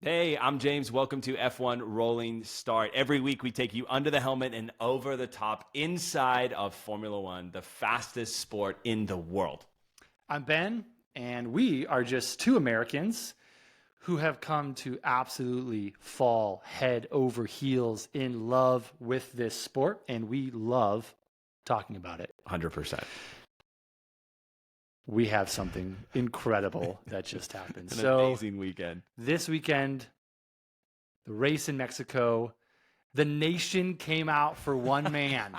Hey, I'm James. Welcome to F1 Rolling Start. Every week we take you under the helmet and over the top inside of Formula One, the fastest sport in the world. I'm Ben, and we are just two Americans who have come to absolutely fall head over heels in love with this sport, and we love talking about it. 100%. We have something incredible that just happened. An amazing weekend. This weekend, the race in Mexico, the nation came out for one man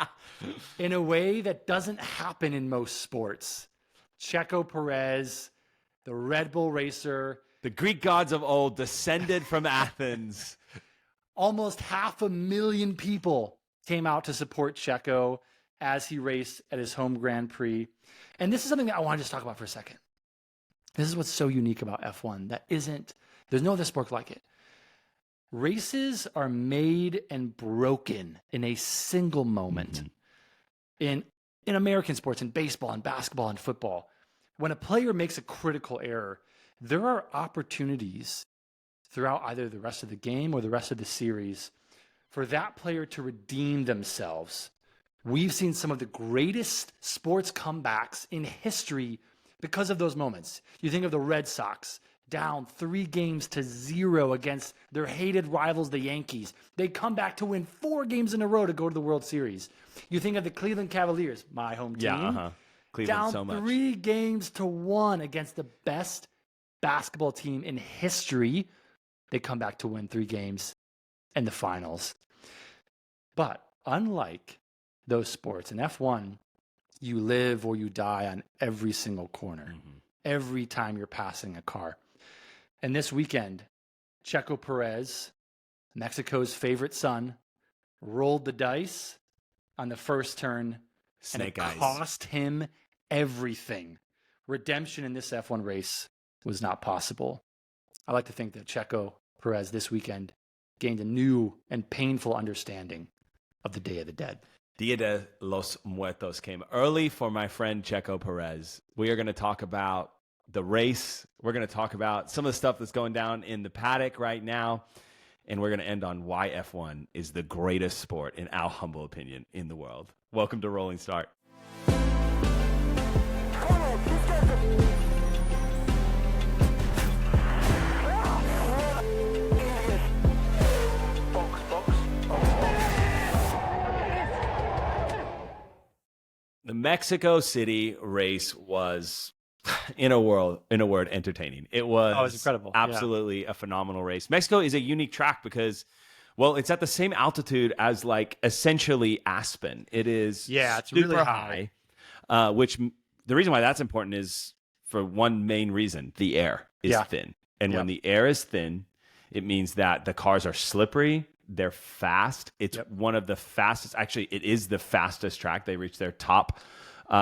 in a way that doesn't happen in most sports. Checo Perez, the Red Bull racer. The Greek gods of old descended from Athens. Almost 500,000 people came out to support Checo as he raced at his home Grand Prix. And this is something that I want to just talk about for a second. This is what's so unique about F1 there's no other sport like it. Races are made and broken in a single moment. In American sports, in baseball and basketball and football, when a player makes a critical error, there are opportunities throughout either the rest of the game or the rest of the series for that player to redeem themselves. We've seen some of the greatest sports comebacks in history because of those moments. You think of the Red Sox down 3-0 against their hated rivals, the Yankees. They come back to win 4 games in a row to go to the World Series. You think of the Cleveland Cavaliers, my home team, Cleveland down so much. 3-1 against the best basketball team in history. They come back to win 3 games in the finals. But unlike those sports, in F1, you live or you die on every single corner, every time you're passing a car. And this weekend, Checo Perez, Mexico's favorite son, rolled the dice on the first turn, Snake and eyes. it cost him everything. Redemption in this F1 race was not possible. I like to think that Checo Perez this weekend gained a new and painful understanding of the Day of the Dead. Dia de los Muertos came early for my friend Checo Perez. We are going to talk about the race. We're going to talk about some of the stuff that's going down in the paddock right now. And we're going to end on why F1 is the greatest sport, in our humble opinion, in the world. Welcome to Rolling Start. The Mexico City race was, in a word, entertaining. It was incredible. Absolutely a phenomenal race. Mexico is a unique track because, well, it's at the same altitude as like essentially Aspen. It is it's super really high, which the reason why that's important is for one main reason: the air is thin, and when the air is thin, it means that the cars are slippery. They're fast. It's one of the fastest. Actually, it is the fastest track. They reach their top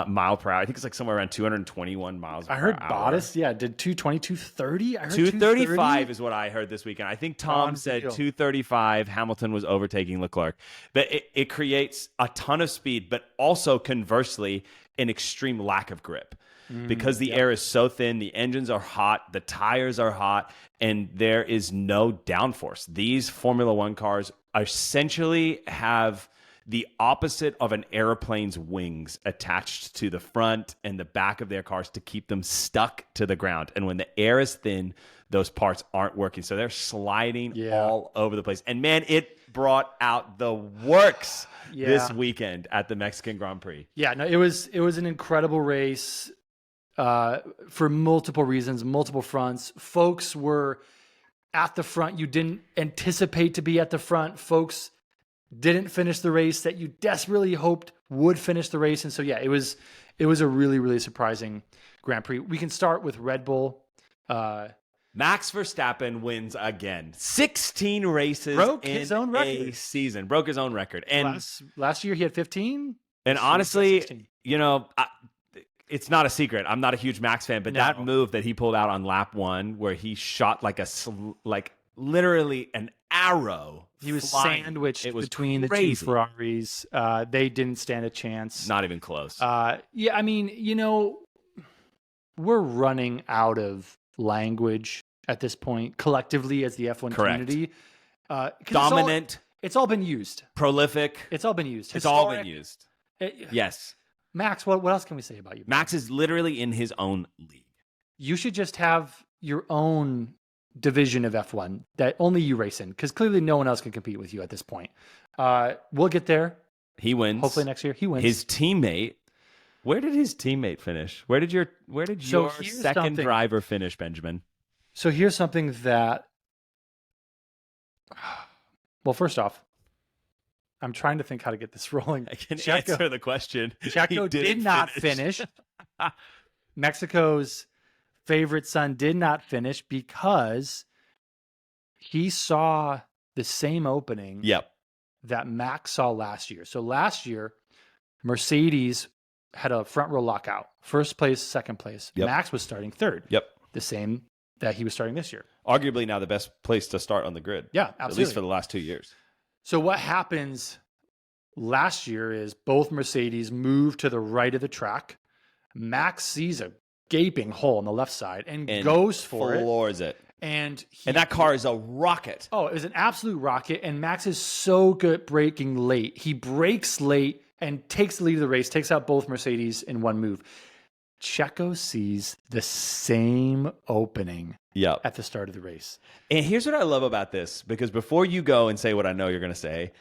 mile per hour. I think it's like somewhere around 221 miles per hour. I heard Bottas, did 220, 230? I heard 235 is what I heard this weekend. I think Tom said 235. Hamilton was overtaking Leclerc. But it creates a ton of speed, but also conversely, an extreme lack of grip. Because the air is so thin, the engines are hot, the tires are hot, and there is no downforce. These Formula One cars essentially have the opposite of an airplane's wings attached to the front and the back of their cars to keep them stuck to the ground. And when the air is thin, those parts aren't working. So they're sliding all over the place. And man, it brought out the works this weekend at the Mexican Grand Prix. It was an incredible race. For multiple reasons, multiple fronts. Folks were at the front you didn't anticipate to be at the front. Folks didn't finish the race that you desperately hoped would finish the race. And so, it was a really, really surprising Grand Prix. We can start with Red Bull. Max Verstappen wins again. 16 races broke his own record. A season. Broke his own record. And last year he had 15. And honestly, it's not a secret. I'm not a huge Max fan, but that move that he pulled out on lap 1 where he shot like literally an arrow. He was flying. sandwiched between crazy. the two Ferraris. They didn't stand a chance. Not even close. We're running out of language at this point, collectively as the F1 Correct. community. 'Cause Dominant. It's all been used. Prolific. It's all been used. It's all been used. Yes. Max, what else can we say about you? Max is literally in his own league. You should just have your own division of F1 that only you race in, because clearly no one else can compete with you at this point. We'll get there. He wins. Hopefully next year he wins. His teammate. Where did his teammate finish? Where did your second driver finish, Benjamin? So here's something that. Well, first off, I'm trying to think how to get this rolling. I can answer the question. Checo did not finish. Mexico's favorite son did not finish because he saw the same opening that Max saw last year. So last year, Mercedes had a front row lockout. First place, second place. Yep. Max was starting third. Yep. The same that he was starting this year. Arguably now the best place to start on the grid. Yeah, absolutely. At least for the last 2 years. So what happens last year is both Mercedes move to the right of the track. Max sees a gaping hole on the left side and goes for it. Floors it. And that car is a rocket. Oh, it was an absolute rocket. And Max is so good at braking late. He brakes late and takes the lead of the race, takes out both Mercedes in one move. Checo sees the same opening at the start of the race. And here's what I love about this, because before you go and say what I know you're going to say,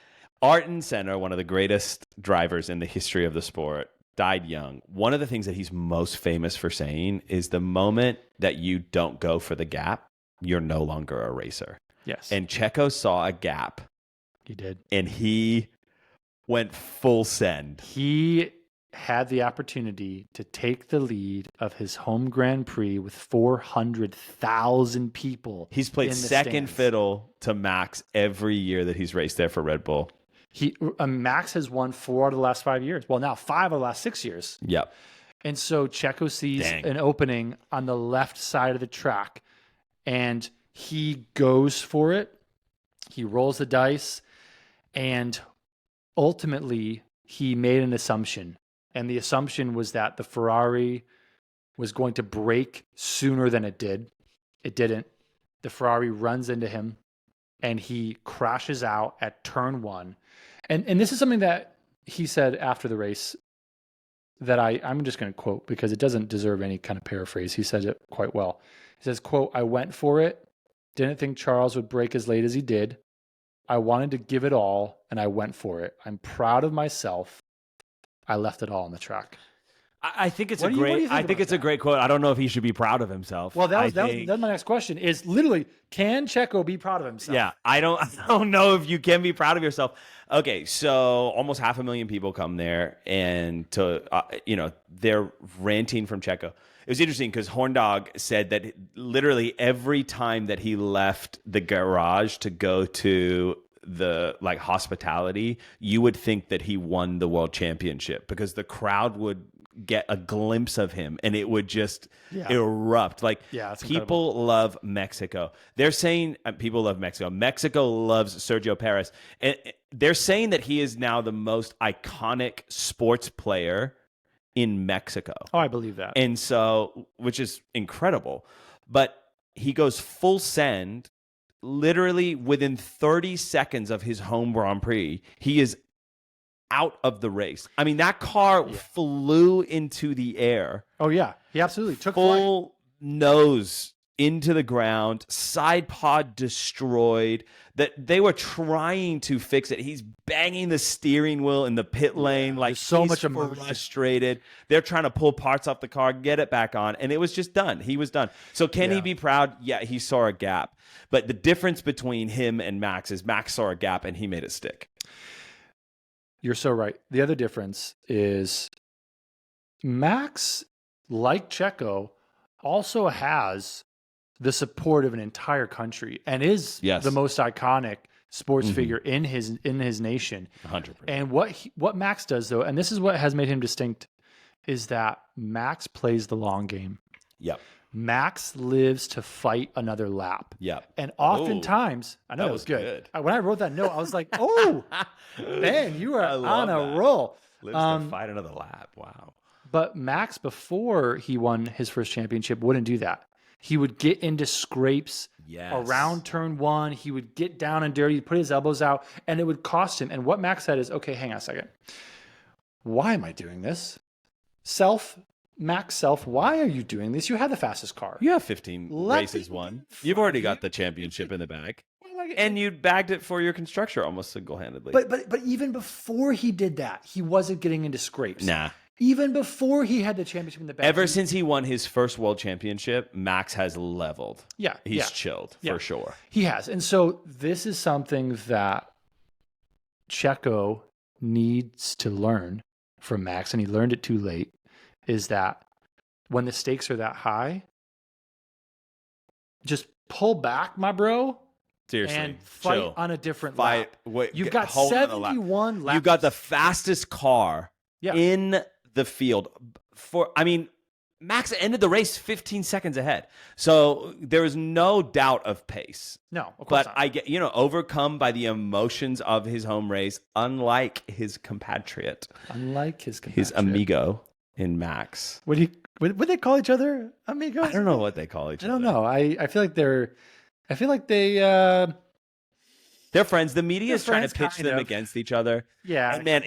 Ayrton Senna, one of the greatest drivers in the history of the sport, died young. One of the things that he's most famous for saying is the moment that you don't go for the gap, you're no longer a racer. Yes. And Checo saw a gap. He did. And he went full send. He had the opportunity to take the lead of his home Grand Prix with 400,000 people. He's played second fiddle to Max every year that he's raced there for Red Bull. Max has won 4 out of the last 5 years. Well, now 5 of the last 6 years. Yep. And so Checo sees an opening on the left side of the track, and he goes for it. He rolls the dice, and ultimately he made an assumption. And the assumption was that the Ferrari was going to brake sooner than it did. It didn't. The Ferrari runs into him, and he crashes out at turn 1. And this is something that he said after the race that I'm just going to quote because it doesn't deserve any kind of paraphrase. He said it quite well. He says, quote, "I went for it. Didn't think Charles would brake as late as he did. I wanted to give it all, and I went for it. I'm proud of myself. I left it all on the track." I think it's a great quote. I don't know if he should be proud of himself. Well, that's my next question is literally, can Checo be proud of himself? Yeah, I don't know if you can be proud of yourself. Okay, so almost 500,000 people come there, and they're ranting from Checo. It was interesting because Horndog said that literally every time that he left the garage to go to the hospitality, you would think that he won the world championship because the crowd would get a glimpse of him and it would just erupt. People love Mexico. They're saying people love Mexico. Mexico loves Sergio Perez. And they're saying that he is now the most iconic sports player in Mexico. Oh, I believe that. And so, which is incredible. But he goes full send. Literally within 30 seconds of his home Grand Prix, he is out of the race. I mean, that car flew into the air. Oh, yeah. He absolutely took full nose into the ground, side pod destroyed. That they were trying to fix it. He's banging the steering wheel in the pit lane. Like, so much frustrated. They're trying to pull parts off the car, get it back on, and it was just done. He was done. So can he be proud? Yeah, he saw a gap. But the difference between him and Max is Max saw a gap and he made it stick. You're so right. The other difference is Max, like Checo, also has the support of an entire country and is the most iconic sports figure in his nation. 100%. And what Max does, though, and this is what has made him distinct, is that Max plays the long game. Yep. Max lives to fight another lap. Yep. And oftentimes, I know that was good. When I wrote that note, I was like, oh, man, you are on a roll. Lives to fight another lap. Wow. But Max, before he won his first championship, wouldn't do that. He would get into scrapes around turn 1. He would get down and dirty, put his elbows out, and it would cost him. And what Max said is, okay, hang on a second. Why am I doing this? Max Self, why are you doing this? You have the fastest car. You have 15 races won. You've already got the championship in the bag. And you bagged it for your constructor almost single-handedly. But even before he did that, he wasn't getting into scrapes. Nah. Even before he had the championship in the bag. Ever since he won his first world championship, Max has leveled. Yeah. He's chilled, for sure. He has. And so this is something that Checo needs to learn from Max, and he learned it too late, is that when the stakes are that high, just pull back, my bro. Seriously, and fight on a different lap. You've got 71 laps. You've got the fastest car in the field. Max ended the race 15 seconds ahead. So there is no doubt of pace. No, of course not. I get, overcome by the emotions of his home race, unlike his compatriot. His amigo in Max. Would they call each other amigos? I don't know what they call each other. I don't know. I feel like they're friends. The media is trying to pitch them against each other. Yeah. And man,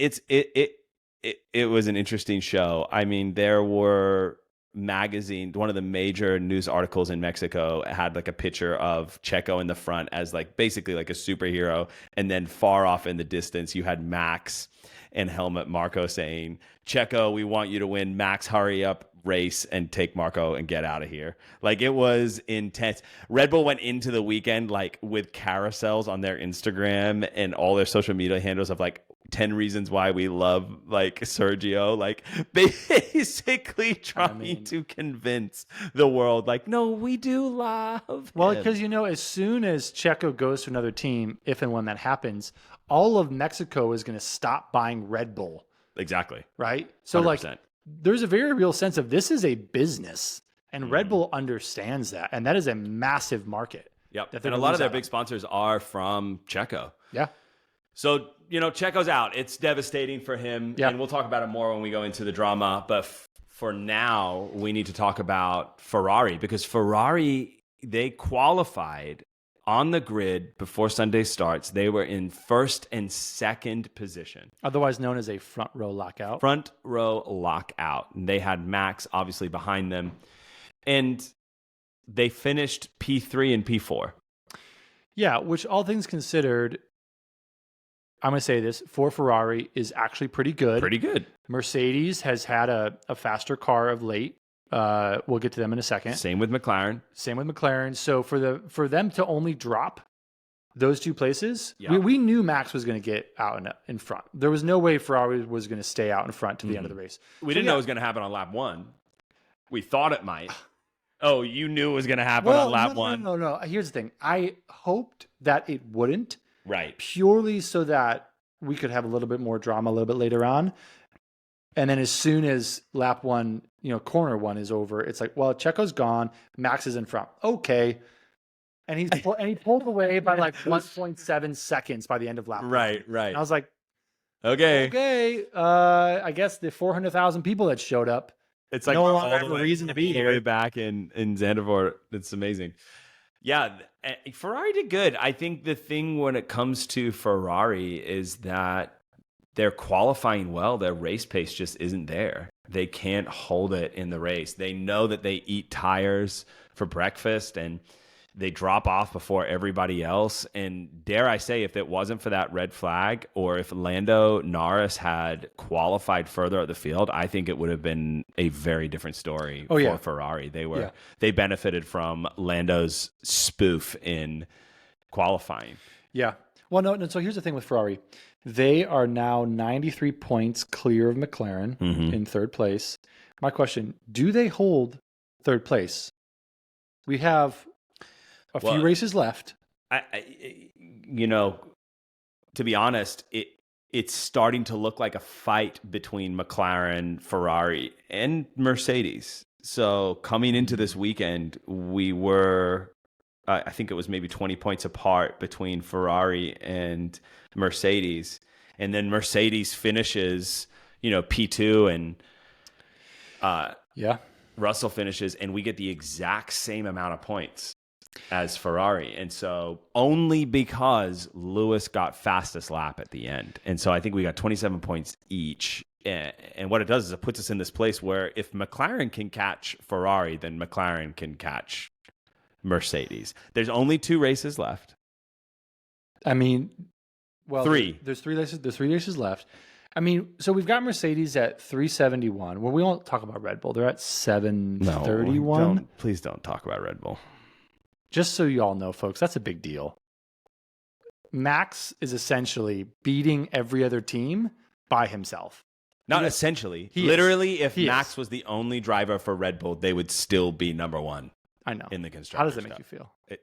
it was an interesting show. I mean, there were one of the major news articles in Mexico had like a picture of Checo in the front as like basically like a superhero, and then far off in the distance you had Max and Helmut Marko saying, "Checo, we want you to win. Max, hurry up, race and take Marko and get out of here." Like, it was intense. Red Bull went into the weekend like with carousels on their Instagram and all their social media handles of like 10 reasons why we love like Sergio, like basically trying to convince the world like, no, we do love him. Because as soon as Checo goes to another team, if and when that happens, all of Mexico is going to stop buying Red Bull. Exactly. Right? So 100%. There's a very real sense of this is a business, and Red Bull understands that, and that is a massive market. Yep. And a lot of their big sponsors are from Checo. Yeah. So, Checo's out. It's devastating for him, and we'll talk about it more when we go into the drama. But for now, we need to talk about Ferrari, because Ferrari, they qualified on the grid before Sunday starts. They were in first and second position. Otherwise known as a front row lockout. Front row lockout. And they had Max obviously behind them. And they finished P3 and P4. Yeah, which all things considered, I'm going to say this, for Ferrari is actually pretty good. Pretty good. Mercedes has had a faster car of late. We'll get to them in a second. Same with McLaren. So for them to only drop those two places, we knew Max was going to get out in front. There was no way Ferrari was going to stay out in front to the end of the race. We didn't know it was going to happen on lap 1. We thought it might. Oh, you knew it was going to happen on lap 1. No. Here's the thing. I hoped that it wouldn't. Right. Purely so that we could have a little bit more drama a little bit later on. And then as soon as lap 1, corner 1 is over, it's like, well, Checo's gone. Max is in front. Okay. And he pulled away by like 1.7 seconds by the end of lap 1. Right. And I was like, okay. I guess the 400,000 people that showed up, it's like no longer have a reason to be here. Way back in Zandvoort. It's amazing. Yeah, Ferrari did good. I think the thing when it comes to Ferrari is that they're qualifying well. Their race pace just isn't there. They can't hold it in the race. They know that they eat tires for breakfast and they drop off before everybody else. And dare I say, if it wasn't for that red flag, or if Lando Norris had qualified further up the field, I think it would have been a very different story for Ferrari. They benefited from Lando's spoof in qualifying. Yeah. Well, no. So here's the thing with Ferrari. They are now 93 points clear of McLaren in third place. My question, do they hold third place? We have a few races left. To be honest, it's starting to look like a fight between McLaren, Ferrari, and Mercedes. So coming into this weekend, we were, I think it was maybe 20 points apart between Ferrari and Mercedes. And then Mercedes finishes, P2 and Russell finishes, and we get the exact same amount of points as Ferrari. And so only because Lewis got fastest lap at the end. And so I think we got 27 points each. And what it does is it puts us in this place where if McLaren can catch Ferrari, then McLaren can catch Mercedes. There's only 2 races left. I mean, well, 3. There's 3 races. There's 3 races left. I mean, so we've got Mercedes at 371. Well, we won't talk about Red Bull. They're at 731. No, please don't talk about Red Bull. Just so you all know, folks, that's a big deal. Max is essentially beating every other team by himself. Not essentially. Literally, if Max was the only driver for Red Bull, they would still be number 1. I know. In the constructors. How does that make you feel? It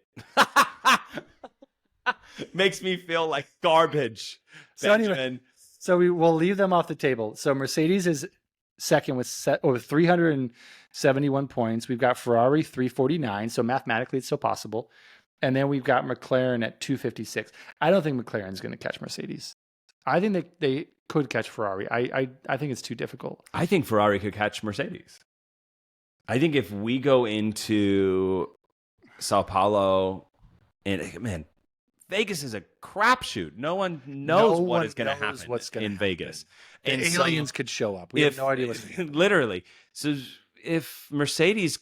makes me feel like garbage. So anyway, we will leave them off the table. So Mercedes is second with 371 points. We've got Ferrari 349. So mathematically, it's still possible. And then we've got McLaren at 256. I don't think McLaren's going to catch Mercedes. I think they could catch Ferrari. I think it's too difficult. I think Ferrari could catch Mercedes. I think if we go into Sao Paulo, and man, Vegas is a crapshoot. No one knows what is going to happen in Vegas. And aliens could show up. We have no idea what's going to happen. Literally. So if Mercedes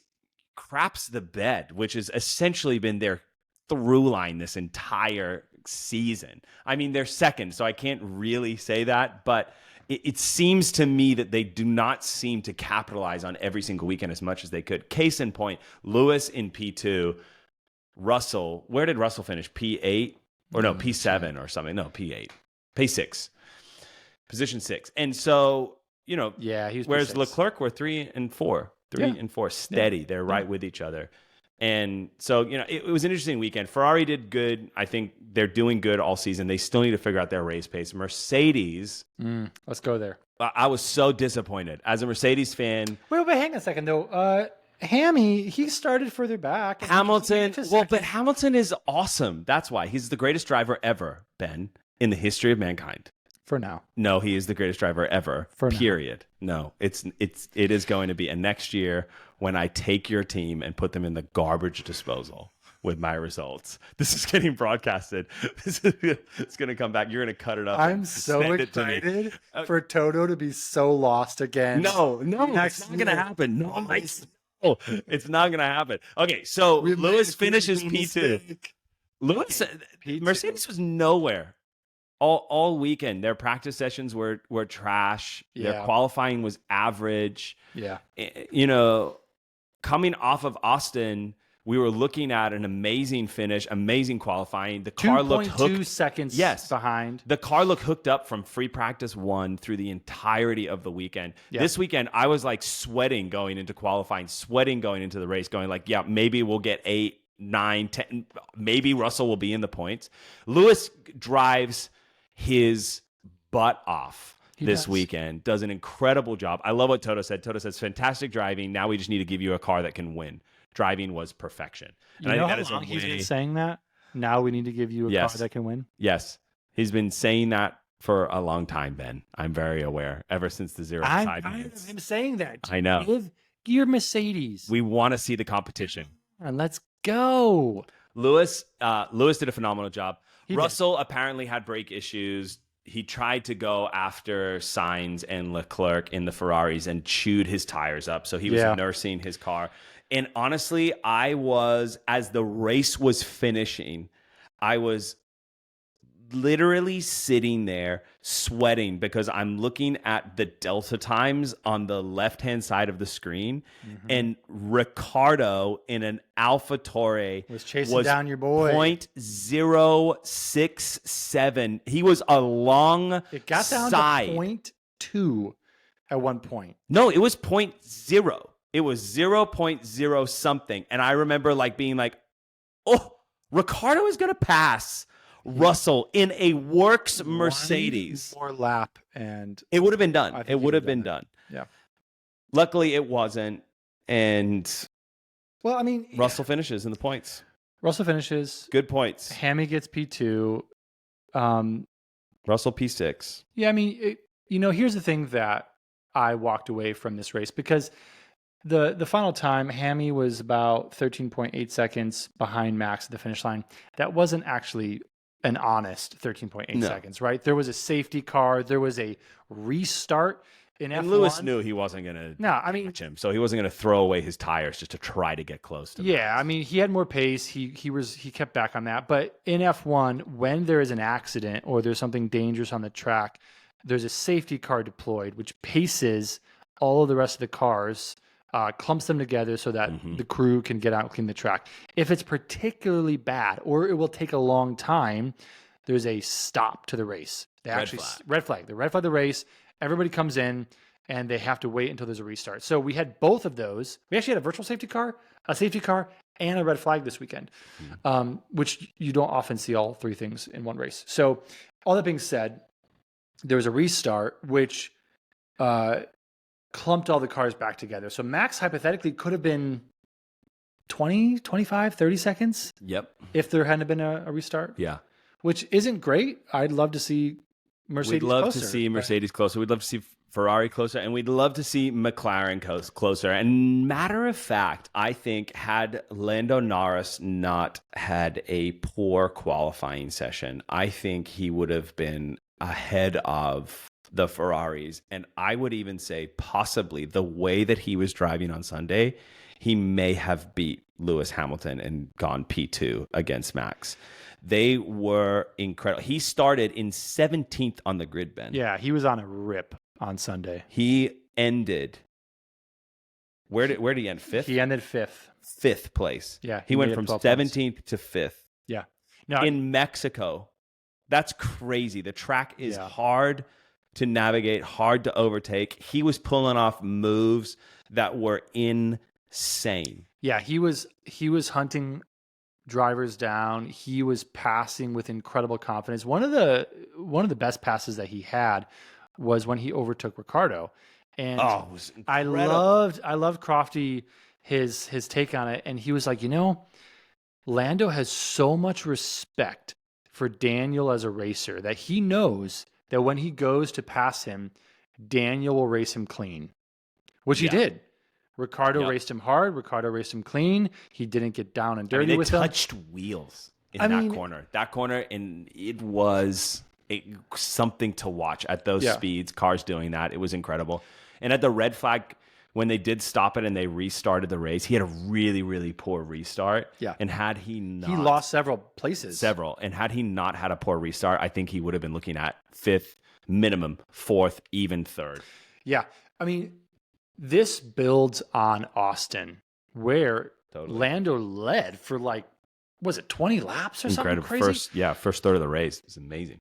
craps the bed, which has essentially been their through line this entire season. I mean, they're second, so I can't really say that, but it seems to me that they do not seem to capitalize on every single weekend as much as they could. Case in point, Lewis in P2, Russell, where did Russell finish? P8? Or no, P7 or something. No, P8. P6. Position 6. And so, you know, whereas P6. Leclerc were 3 and 4. 3 and 4 steady. Yeah. They're right with each other. And so, you know, it was an interesting weekend. Ferrari did good. I think they're doing good all season. They still need to figure out their race pace. Mercedes. Let's go there. I was so disappointed. As a Mercedes fan. Wait, hang on a second, though. Hammy, he started further back. Hamilton. But Hamilton is awesome. That's why. He's the greatest driver ever, Ben, in the history of mankind. For now. No, he is the greatest driver ever. Period. No, it is going to be. And next year, when I take your team and put them in the garbage disposal with my results, this is getting broadcasted. It's going to come back. You're going to cut it up. I'm so excited for Toto to be so lost again. No, it's not going to happen. No, it's not going to happen. Okay, so Lewis finishes P2. Mercedes was nowhere. All weekend, their practice sessions were trash. Yeah. Their qualifying was average. Yeah. You know, coming off of Austin, we were looking at an amazing finish, amazing qualifying. The car looked hooked. 2.2 seconds behind. The car looked hooked up from free practice 1 through the entirety of the weekend. Yeah. This weekend, I was like sweating going into qualifying, sweating going into the race, going like, yeah, maybe we'll get 8, 9, 10. Maybe Russell will be in the points. Lewis drives his butt off this weekend, does an incredible job. I love what Toto said. Toto says, fantastic driving. Now we just need to give you a car that can win. Driving was perfection. And you know how long he's been saying that? Now we need to give you a car that can win? Yes. He's been saying that for a long time, Ben. I'm very aware. Ever since the 0 to 5 minutes. I heard him saying that. I know. Give your Mercedes. We want to see the competition. And let's go. Lewis did a phenomenal job. Russell apparently had brake issues. He tried to go after Sainz and Leclerc in the Ferraris and chewed his tires up. So he was nursing his car. And honestly, as the race was finishing, I was literally sitting there sweating because I'm looking at the delta times on the left-hand side of the screen, and Ricciardo in an AlphaTauri was chasing down your boy. 0.067. He was alongside. It got down to 0.2 at one point. No, it was 0.0. It was 0.0 something. And I remember being like, oh, Ricciardo is going to pass Russell in a works Mercedes. One more lap and it would have been done. It would have been done. Yeah. Luckily it wasn't. And well, I mean, Russell finishes in the points. Russell finishes. Good points. Hammy gets P2. Russell P6. Yeah, I mean, here's the thing that I walked away from this race, because The final time, Hammy was about 13.8 seconds behind Max at the finish line. That wasn't actually an honest 13.8 No. seconds, right? There was a safety car. There was a restart in And F1. Lewis knew he wasn't going to catch him, so he wasn't going to throw away his tires just to try to get close to Yeah, Max. I mean, he had more pace. He kept back on that. But in F1, when there is an accident or there's something dangerous on the track, there's a safety car deployed, which paces all of the rest of the cars, clumps them together so that the crew can get out and clean the track. If it's particularly bad or it will take a long time, there's a stop to the race. Red flag. They red flag the race. Everybody comes in and they have to wait until there's a restart. So we had both of those. We actually had a virtual safety car, a safety car, and a red flag this weekend, which you don't often see all three things in one race. So all that being said, there was a restart, which clumped all the cars back together. So Max hypothetically could have been 20, 25, 30 seconds. Yep. If there hadn't been a restart. Yeah. Which isn't great. I'd love to see Mercedes We'd love closer, to see Mercedes closer. We'd love to see Ferrari closer, and we'd love to see McLaren closer. And matter of fact, I think had Lando Norris not had a poor qualifying session, I think he would have been ahead of the Ferraris. And I would even say possibly the way that he was driving on Sunday, he may have beat Lewis Hamilton and gone P2 against Max. They were incredible. He started in 17th on the grid, Ben. Yeah, he was on a rip on Sunday. He ended. Where did he end? Fifth? He ended fifth. Fifth place. Yeah. He went from 17th to fifth. Yeah. Now, in Mexico. That's crazy. The track is hard to navigate, hard to overtake. He was pulling off moves that were insane. Yeah, he was hunting drivers down. He was passing with incredible confidence. One of the best passes that he had was when he overtook Ricardo. And it was I loved Crofty his take on it. And he was like, Lando has so much respect for Daniel as a racer that he knows that when he goes to pass him, Daniel will race him clean, which he did. Ricardo raced him hard. Ricardo raced him clean. He didn't get down and dirty with him. They touched wheels in that corner. That corner, and it was something to watch at those speeds. Cars doing that. It was incredible. And at the red flag, when they did stop it and they restarted the race, he had a really, really poor restart. Yeah. And had he not... He lost several places. And had he not had a poor restart, I think he would have been looking at fifth, minimum, fourth, even third. Yeah. I mean, this builds on Austin, where Lando led for was it 20 laps or something crazy? First third of the race. It's amazing.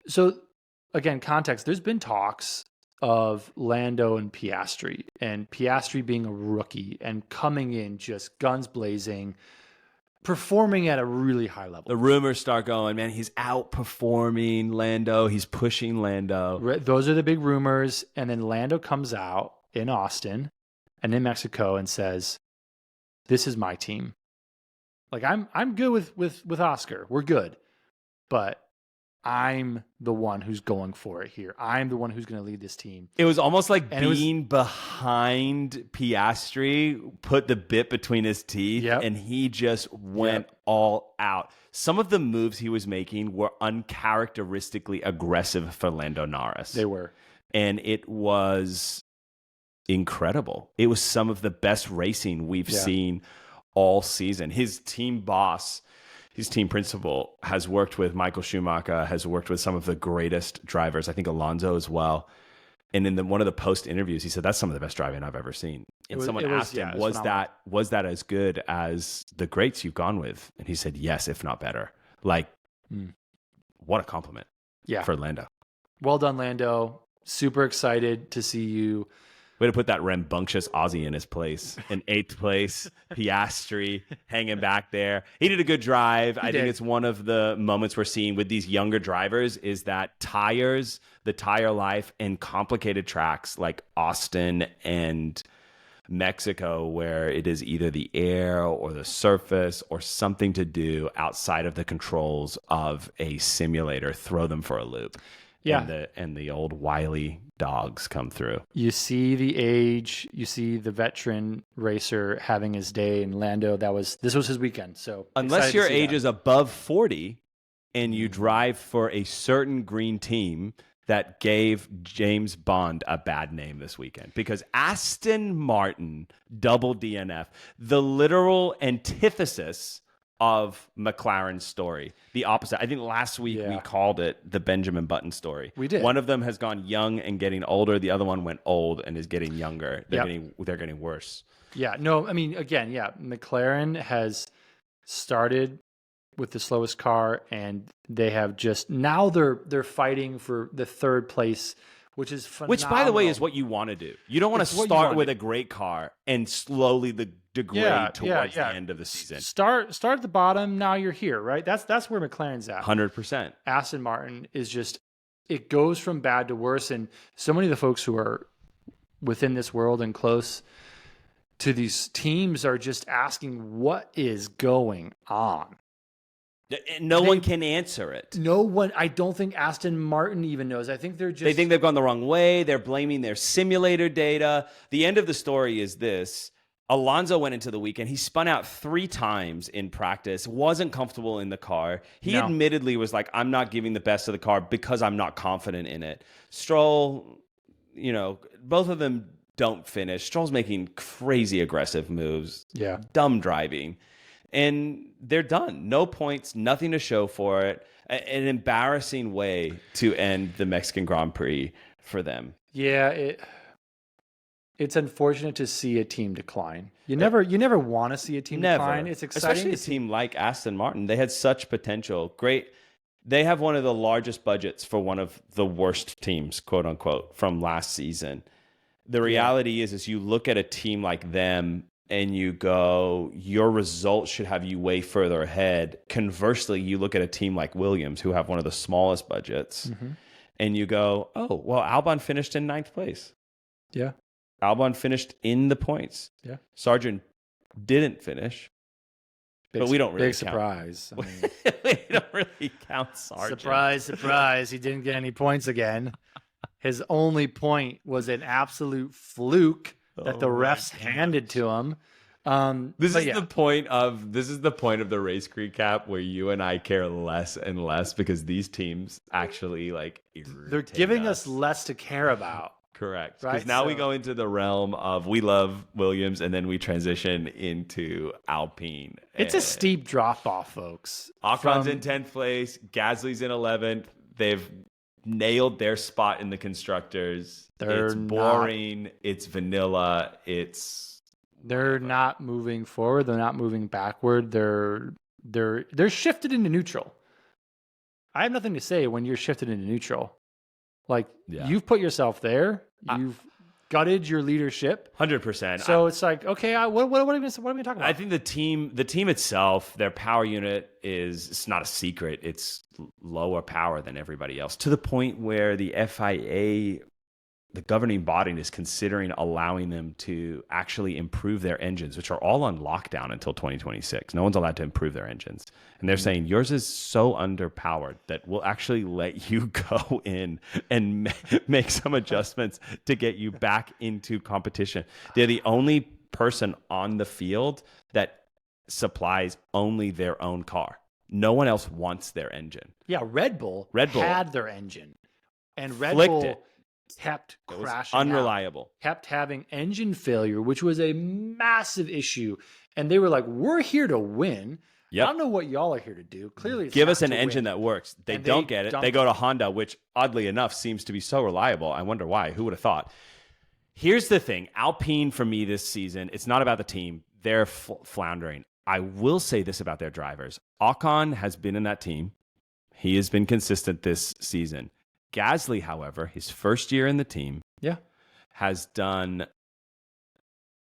So, again, context, there's been talks of Lando and Piastri being a rookie and coming in just guns blazing, performing at a really high level. The rumors start going, man, he's outperforming Lando. He's pushing Lando. Those are the big rumors. And then Lando comes out in Austin and in Mexico and says, this is my team. Like, I'm good with Oscar. We're good. But I'm the one who's going for it here. I'm the one who's going to lead this team. It was almost like being behind Piastri, put the bit between his teeth, and he just went all out. Some of the moves he was making were uncharacteristically aggressive for Lando Norris. They were. And it was incredible. It was some of the best racing we've seen all season. His team boss, his team principal, has worked with Michael Schumacher, has worked with some of the greatest drivers, I think Alonso as well. And in one of the post interviews, he said, that's some of the best driving I've ever seen. And someone asked him, was that as good as the greats you've gone with? And he said, yes, if not better. Like, what a compliment for Lando. Well done, Lando. Super excited to see you. Way to put that rambunctious Aussie in his place. In 8th place, Piastri hanging back there. He did a good drive. I think it's one of the moments we're seeing with these younger drivers is that tires, the tire life, and complicated tracks like Austin and Mexico, where it is either the air or the surface or something to do outside of the controls of a simulator, throw them for a loop. Yeah. and the old wily dogs come through. You see the age, you see the veteran racer having his day, and Lando, this was his weekend. So Unless excited to your see age that. is above 40 and you drive for a certain green team that gave James Bond a bad name this weekend, because Aston Martin double DNF, the literal antithesis of McLaren's story, the opposite. I think last week we called it the Benjamin Button story. We did. One of them has gone young and getting older. The other one went old and is getting younger. They're getting worse. Yeah, no, I mean, again, McLaren has started with the slowest car, and they have just now they're fighting for the third place, which is phenomenal. Which, by the way, is what you want to do. You don't want to start with a great car and slowly degrade towards the end of the season. Start at the bottom. Now you're here, right? That's where McLaren's at. 100%. Aston Martin is just, it goes from bad to worse, and so many of the folks who are within this world and close to these teams are just asking, what is going on? No one can answer it. No one. I don't think Aston Martin even knows. I think they think they've gone the wrong way. They're blaming their simulator data. The end of the story is this. Alonso went into the weekend. He spun out 3 times in practice, wasn't comfortable in the car. He admittedly was like, I'm not giving the best of the car because I'm not confident in it. Stroll, both of them don't finish. Stroll's making crazy aggressive moves. Yeah. Dumb driving. And they're done. No points, nothing to show for it. An embarrassing way to end the Mexican Grand Prix for them. Yeah, it's unfortunate to see a team decline. You never want to see a team decline. It's exciting, especially a team like Aston Martin. They had such potential. Great. They have one of the largest budgets for one of the worst teams, quote unquote, from last season. The reality is you look at a team like them and you go, your results should have you way further ahead. Conversely, you look at a team like Williams, who have one of the smallest budgets, and you go, oh, well, Albon finished in 9th place. Yeah. Albon finished in the points. Yeah. Sargent didn't finish. But we don't really big surprise. I mean, we don't really count Sargent. Surprise. He didn't get any points again. His only point was an absolute fluke that the refs handed to him. This is the point of the race recap where you and I care less and less because these teams actually they're giving us less to care about. Correct. Because now we go into the realm of we love Williams and then we transition into Alpine. It's a steep drop off, folks. Ocon's in 10th place. Gasly's in 11th. They've nailed their spot in the constructors. It's boring. It's vanilla. They're not moving forward. They're not moving backward. They're shifted into neutral. I have nothing to say when you're shifted into neutral. You've put yourself there. You've gutted your leadership. 100%. So it's like, okay, what are we going to talk about? I think the team itself, their power unit it's not a secret. It's lower power than everybody else, to the point where the FIA, the governing body, is considering allowing them to actually improve their engines, which are all on lockdown until 2026. No one's allowed to improve their engines. And they're saying yours is so underpowered that we'll actually let you go in and make some adjustments to get you back into competition. They're the only person on the field that supplies only their own car. No one else wants their engine. Yeah, Red Bull had their engine. And Red Bull kept crashing, unreliable, kept having engine failure, which was a massive issue. And they were like, we're here to win. Yep. I don't know what y'all are here to do. Clearly, give us an engine that works. They don't get it. They go to Honda, which oddly enough seems to be so reliable. I wonder why. Who would have thought? Here's the thing. Alpine, for me this season, it's not about the team. They're floundering. I will say this about their drivers. Ocon has been in that team. He has been consistent this season. Gasly, however, his first year in the team, has done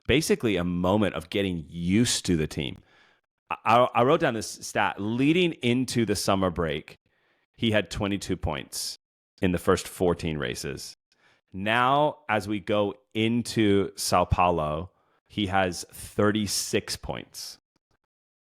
basically a moment of getting used to the team. I wrote down this stat. Leading into the summer break, he had 22 points in the first 14 races. Now, as we go into Sao Paulo, he has 36 points.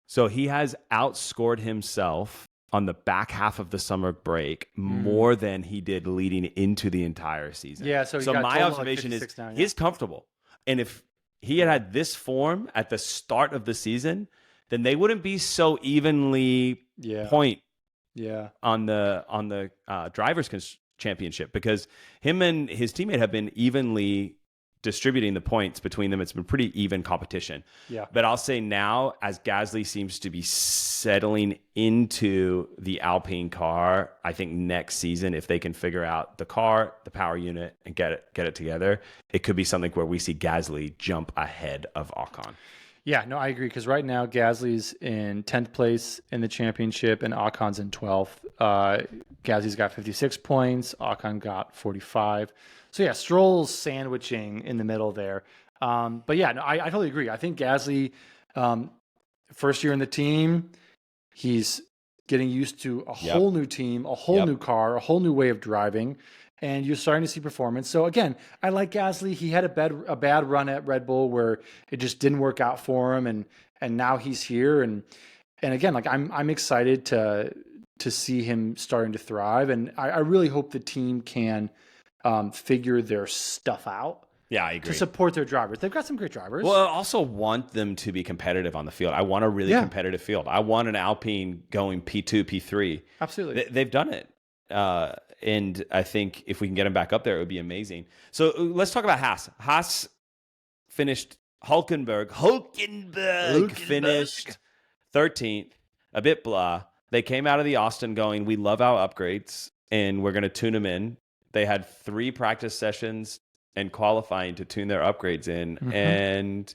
So he has outscored himself on the back half of the summer break more than he did leading into the entire season. Yeah, so my observation is he's comfortable. And if he had this form at the start of the season, then they wouldn't be so evenly point on the drivers' championship, because him and his teammate have been evenly distributing the points between them. It's been pretty even competition. Yeah. But I'll say now, as Gasly seems to be settling into the Alpine car, I think next season, if they can figure out the car, the power unit, and get it together, it could be something where we see Gasly jump ahead of Ocon. Yeah, no, I agree, because right now Gasly's in 10th place in the championship and Ocon's in 12th. Gasly's got 56 points. Ocon got 45. So yeah, Stroll's sandwiching in the middle there. But yeah, no, I totally agree. I think Gasly, first year in the team, he's getting used to a whole new team, a whole new car, a whole new way of driving, and you're starting to see performance. So again, I like Gasly. He had a bad run at Red Bull where it just didn't work out for him, and now he's here. And again, like I'm excited to see him starting to thrive, and I really hope the team can figure their stuff out. Yeah, I agree. To support their drivers. They've got some great drivers. Well, I also want them to be competitive on the field. I want a really competitive field. I want an Alpine going P2, P3. Absolutely. They've done it. And I think if we can get them back up there, it would be amazing. So let's talk about Haas. Haas finished Hulkenberg finished 13th, a bit blah. They came out of the Austin going, we love our upgrades, and we're going to tune them in. They had 3 practice sessions and qualifying to tune their upgrades in, and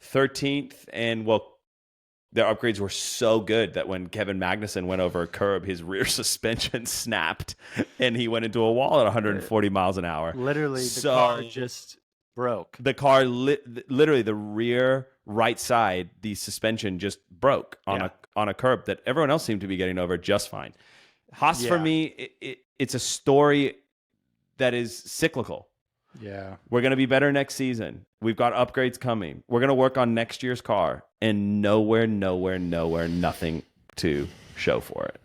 13th, and their upgrades were so good that when Kevin Magnussen went over a curb, his rear suspension snapped and he went into a wall at 140 miles an hour. Literally, the car just broke. The car, literally the rear right side, the suspension just broke on a curb that everyone else seemed to be getting over just fine. Haas, for me, it's a story that is cyclical. Yeah. We're going to be better next season. We've got upgrades coming. We're going to work on next year's car, and nowhere, nothing to show for it.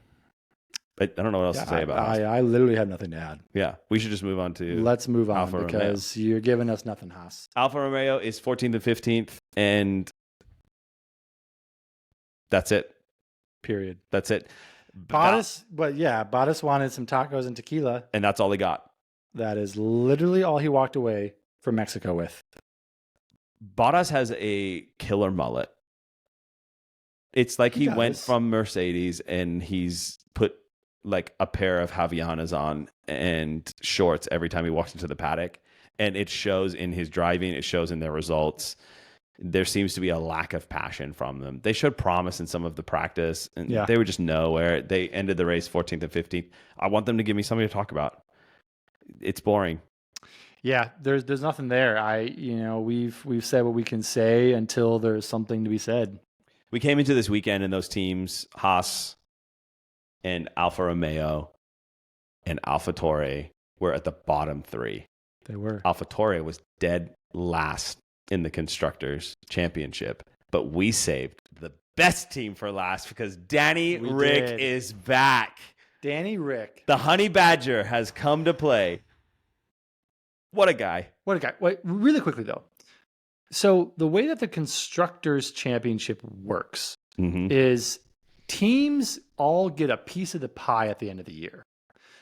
But I don't know what else to say about it. I literally have nothing to add. Yeah, we should just move on to Let's move on Alfa because Romeo. You're giving us nothing, Haas. Alfa Romeo is 14th and 15th, and that's it. Period. That's it. Bottas wanted some tacos and tequila. And that's all he got. That is literally all he walked away from Mexico with. Bottas has a killer mullet. It's like he went from Mercedes and he's put like a pair of Havaianas on and shorts every time he walks into the paddock. And it shows in his driving. It shows in their results. There seems to be a lack of passion from them. They showed promise in some of the practice, and they were just nowhere. They ended the race 14th and 15th. I want them to give me something to talk about. It's boring. Yeah, there's nothing there. We've said what we can say until there's something to be said. We came into this weekend and those teams, Haas and Alfa Romeo and AlphaTauri, were at the bottom 3. They were. AlphaTauri was dead last in the Constructors' Championship, but we saved the best team for last because Danny Rick is back. Danny Rick. The Honey Badger has come to play. What a guy. Wait, really quickly, though. So the way that the Constructors' Championship works is teams all get a piece of the pie at the end of the year.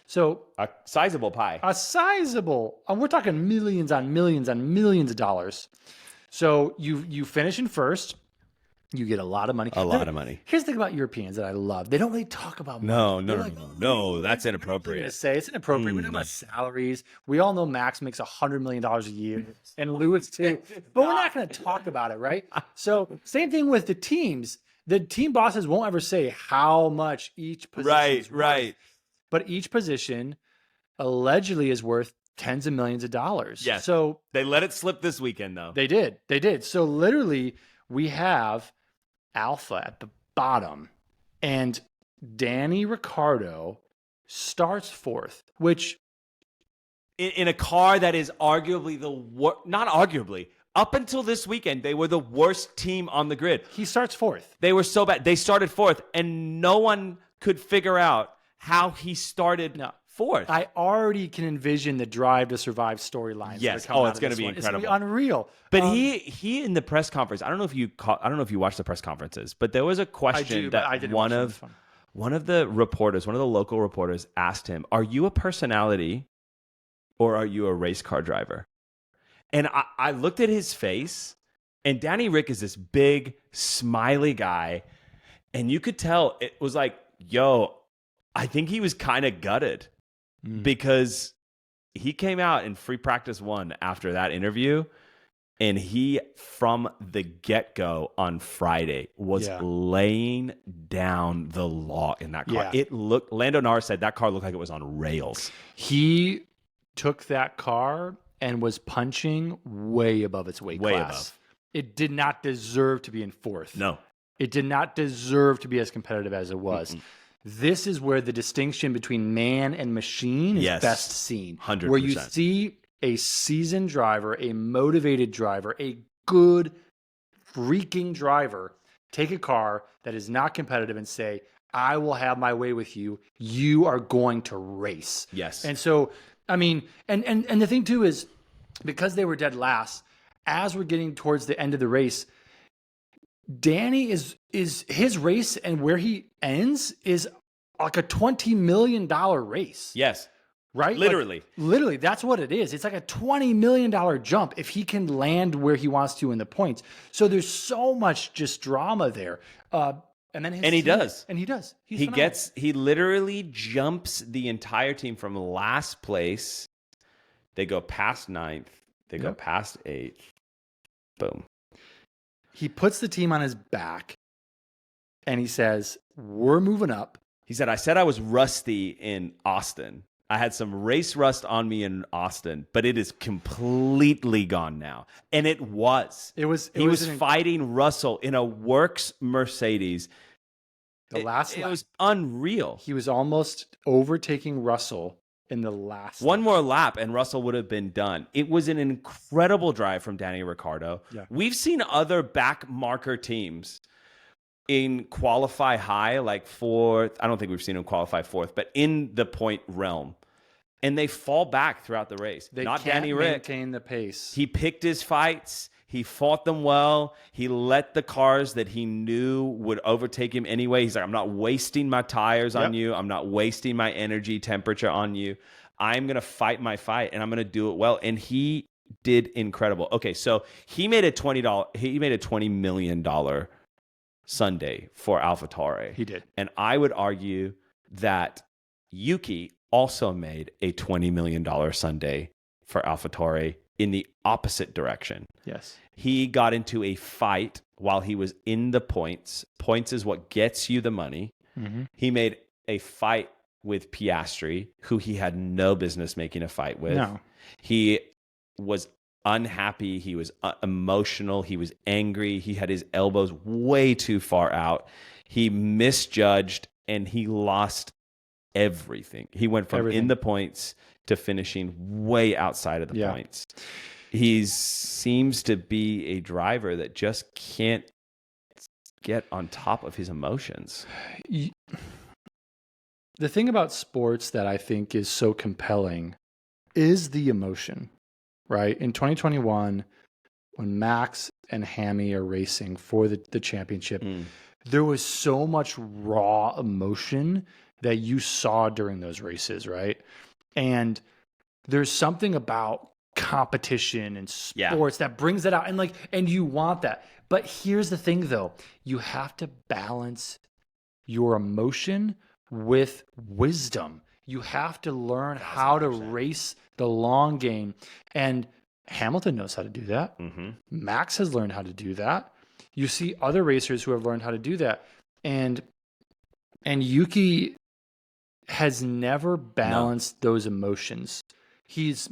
So a sizable pie. We're talking millions on millions on millions of dollars. So you finish in first. You get a lot of money. A lot of money. Here's the thing about Europeans that I love. They don't really talk about money. No. That's inappropriate. It's inappropriate. We talk about salaries. We all know Max makes $100 million a year, and Lewis too. But we're not going to talk about it, right? So same thing with the teams. The team bosses won't ever say how much each position is worth. Right. But each position allegedly is worth tens of millions of dollars. Yes. So they let it slip this weekend, though. They did. So literally, we have Alpha at the bottom, and Danny Ricciardo starts 4th, which in a car that is arguably not arguably, up until this weekend, they were the worst team on the grid. He starts 4th. They were so bad. They started 4th, and no one could figure out how he started fourth. I already can envision the Drive to Survive storylines. Yes. It's going to be incredible. It's going to be unreal. But he in the press conference, I don't know if you watched the press conferences, but there was a question that one of the reporters, one of the local reporters asked him, "Are you a personality or are you a race car driver?" And I looked at his face, and Danny Rick is this big, smiley guy, and you could tell it was like, yo, I think he was kind of gutted because he came out in free practice 1 after that interview, and he, from the get-go on Friday, was laying down the law in that car. Yeah. Lando Norris said that car looked like it was on rails. He took that car and was punching way above its weight class. Above. It did not deserve to be in fourth. No. It did not deserve to be as competitive as it was. This is where the distinction between man and machine is best seen. 100%. Where you see a seasoned driver, a motivated driver, a good freaking driver take a car that is not competitive and say, I will have my way with you. You are going to race. Yes. And so, I mean, and the thing too is, because they were dead last, as we're getting towards the end of the race, Danny is his race, and where he ends is like a $20 million race. Yes. Right? Literally. Literally, that's what it is. It's like a $20 million jump if he can land where he wants to in the points. So there's so much just drama there. He does. And he does. He literally jumps the entire team from last place. They go past 9th. They go past 8th. Boom. He puts the team on his back and he says, we're moving up. He said, I said I was rusty in Austin. I had some race rust on me in Austin, but it is completely gone now. And it was. He was fighting Russell in a works Mercedes. It was unreal. He was almost overtaking Russell in the last one more lap, and Russell would have been done. It was an incredible drive from Danny Ricciardo. Yeah. We've seen other back marker teams in qualify high, like fourth. I don't think we've seen him qualify fourth, but in the point realm. And they fall back throughout the race. They Not can't Danny Rick. maintain the pace. He picked his fights. He fought them well. He let the cars that he knew would overtake him anyway. He's like, I'm not wasting my tires on you. I'm not wasting my energy temperature on you. I'm going to fight my fight, and I'm going to do it well. And he did incredible. Okay, so he made a $20 million Sunday for AlphaTauri. He did. And I would argue that Yuki also made a $20 million Sunday for AlphaTauri in the opposite direction. Yes. He got into a fight while he was in the points. Points is what gets you the money. Mm-hmm. He made a fight with Piastri, who he had no business making a fight with. No. He was unhappy. He was emotional. He was angry. He had his elbows way too far out. He misjudged, and he lost everything. He went from in the points to finishing way outside of the points. He seems to be a driver that just can't get on top of his emotions. The thing about sports that I think is so compelling is the emotion, right? In 2021, when Max and Hammy are racing for the championship, there was so much raw emotion that you saw during those races, right? And there's something about competition and sports that brings that out, and you want that. But here's the thing, though: you have to balance your emotion with wisdom. You have to learn how to race the long game, and Hamilton knows how to do that. Mm-hmm. Max has learned how to do that. You see other racers who have learned how to do that, and Yuki has never balanced those emotions. He's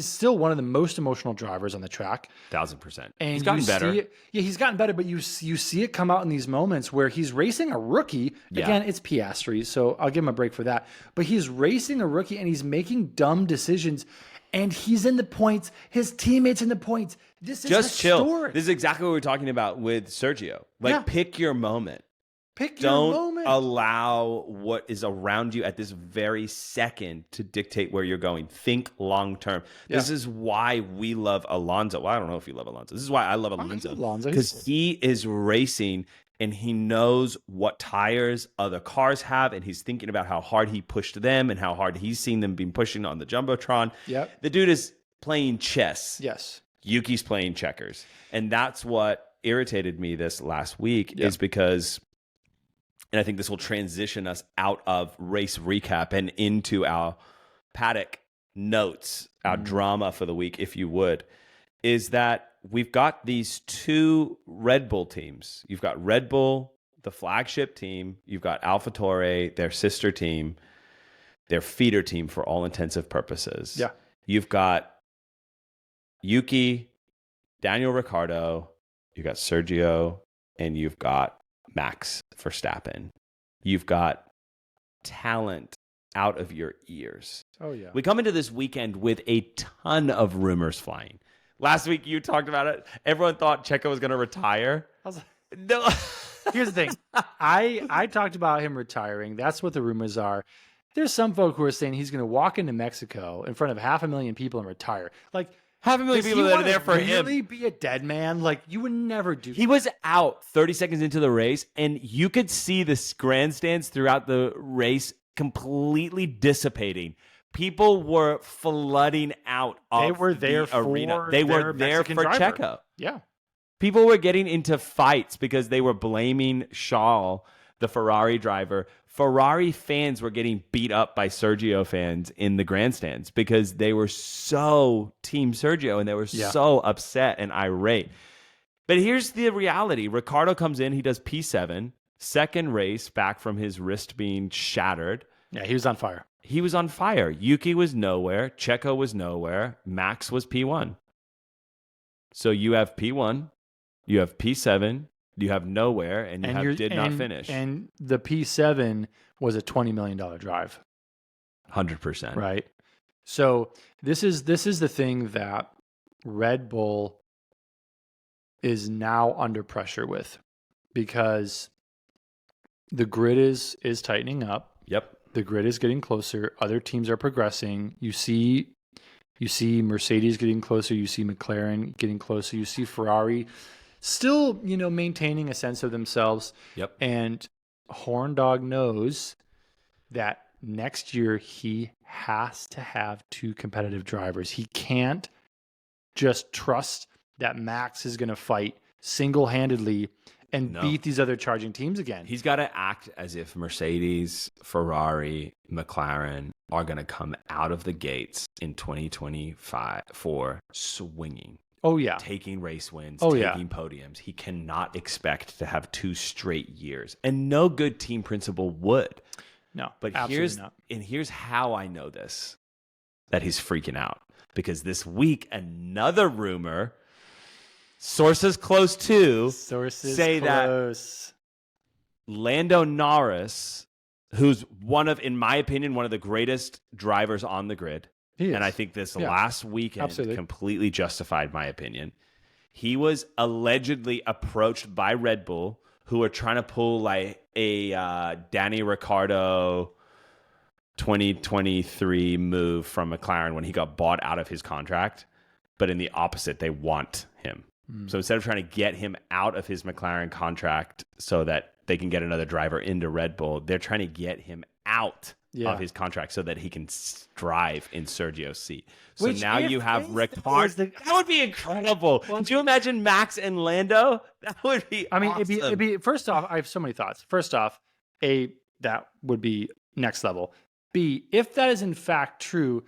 still one of the most emotional drivers on the track. 1,000%. And he's gotten better. He's gotten better, but you see it come out in these moments where he's racing a rookie. Yeah. Again, it's Piastri, so I'll give him a break for that. But he's racing a rookie, and he's making dumb decisions, and he's in the points. His teammates in the points. This is just historic. Chill. This is exactly what we're talking about with Sergio. Pick your moment. Pick your Don't moment. allow what is around you at this very second to dictate where you're going. Think long term. Yeah. This is why we love Alonso. Well, I don't know if you love Alonso. This is why I love Alonso. Because he is racing and he knows what tires other cars have, and he's thinking about how hard he pushed them and how hard he's seen them being pushing on the Jumbotron. Yep. The dude is playing chess. Yes. Yuki's playing checkers. And that's what irritated me this last week is because, and I think this will transition us out of race recap and into our paddock notes, our drama for the week, if you would, is that we've got these two Red Bull teams. You've got Red Bull, the flagship team. You've got AlphaTauri, their sister team, their feeder team for all intensive purposes. Yeah. You've got Yuki, Daniel Ricciardo, you've got Sergio, and you've got Max Verstappen. You've got talent out of your ears. Oh, yeah. We come into this weekend with a ton of rumors flying. Last week, you talked about it. Everyone thought Checo was going to retire. No. Here's the thing. I talked about him retiring. That's what the rumors are. There's some folk who are saying he's going to walk into Mexico in front of 500,000 people and retire. Like, 500,000 people that are there for him. Really be a dead man? Like, you would never do that. He was out 30 seconds into the race, and you could see the grandstands throughout the race completely dissipating. People were flooding out of They were there the arena. for They were their there Mexican for driver. Checo. Yeah. People were getting into fights because they were blaming Charles, the Ferrari driver. Ferrari fans were getting beat up by Sergio fans in the grandstands because they were so Team Sergio and they were so upset and irate. But here's the reality. Ricciardo comes in, he does P7, second race back from his wrist being shattered. Yeah, he was on fire. He was on fire. Yuki was nowhere. Checo was nowhere. Max was P1. So you have P1, you have P7, you have nowhere, and you did not finish. And the P7 was a $20 million drive. 100%. Right. So this is the thing that Red Bull is now under pressure with, because the grid is tightening up. Yep. The grid is getting closer. Other teams are progressing. You see Mercedes getting closer. You see McLaren getting closer. You see Ferrari still, maintaining a sense of themselves. Yep. And Horndog knows that next year he has to have two competitive drivers. He can't just trust that Max is going to fight single-handedly and beat these other charging teams again. He's got to act as if Mercedes, Ferrari, McLaren are going to come out of the gates in 2024 swinging. Oh, yeah. Taking race wins, taking podiums. He cannot expect to have 2 straight years. And no good team principal would. No, but absolutely not. Here's how I know this, that he's freaking out. Because this week, another rumor, sources close to say that Lando Norris, who's in my opinion, one of the greatest drivers on the grid, and I think this last weekend completely justified my opinion. He was allegedly approached by Red Bull, who are trying to pull like a Danny Ricciardo 2023 move from McLaren when he got bought out of his contract. But in the opposite, they want him. So instead of trying to get him out of his McLaren contract so that they can get another driver into Red Bull, they're trying to get him out of his contract so that he can drive in Sergio's seat. So now you have Ricciardo. That would be incredible. Could you imagine Max and Lando? That would be awesome. It'd be first off, I have so many thoughts. First off, that would be next level. B, if that is in fact true,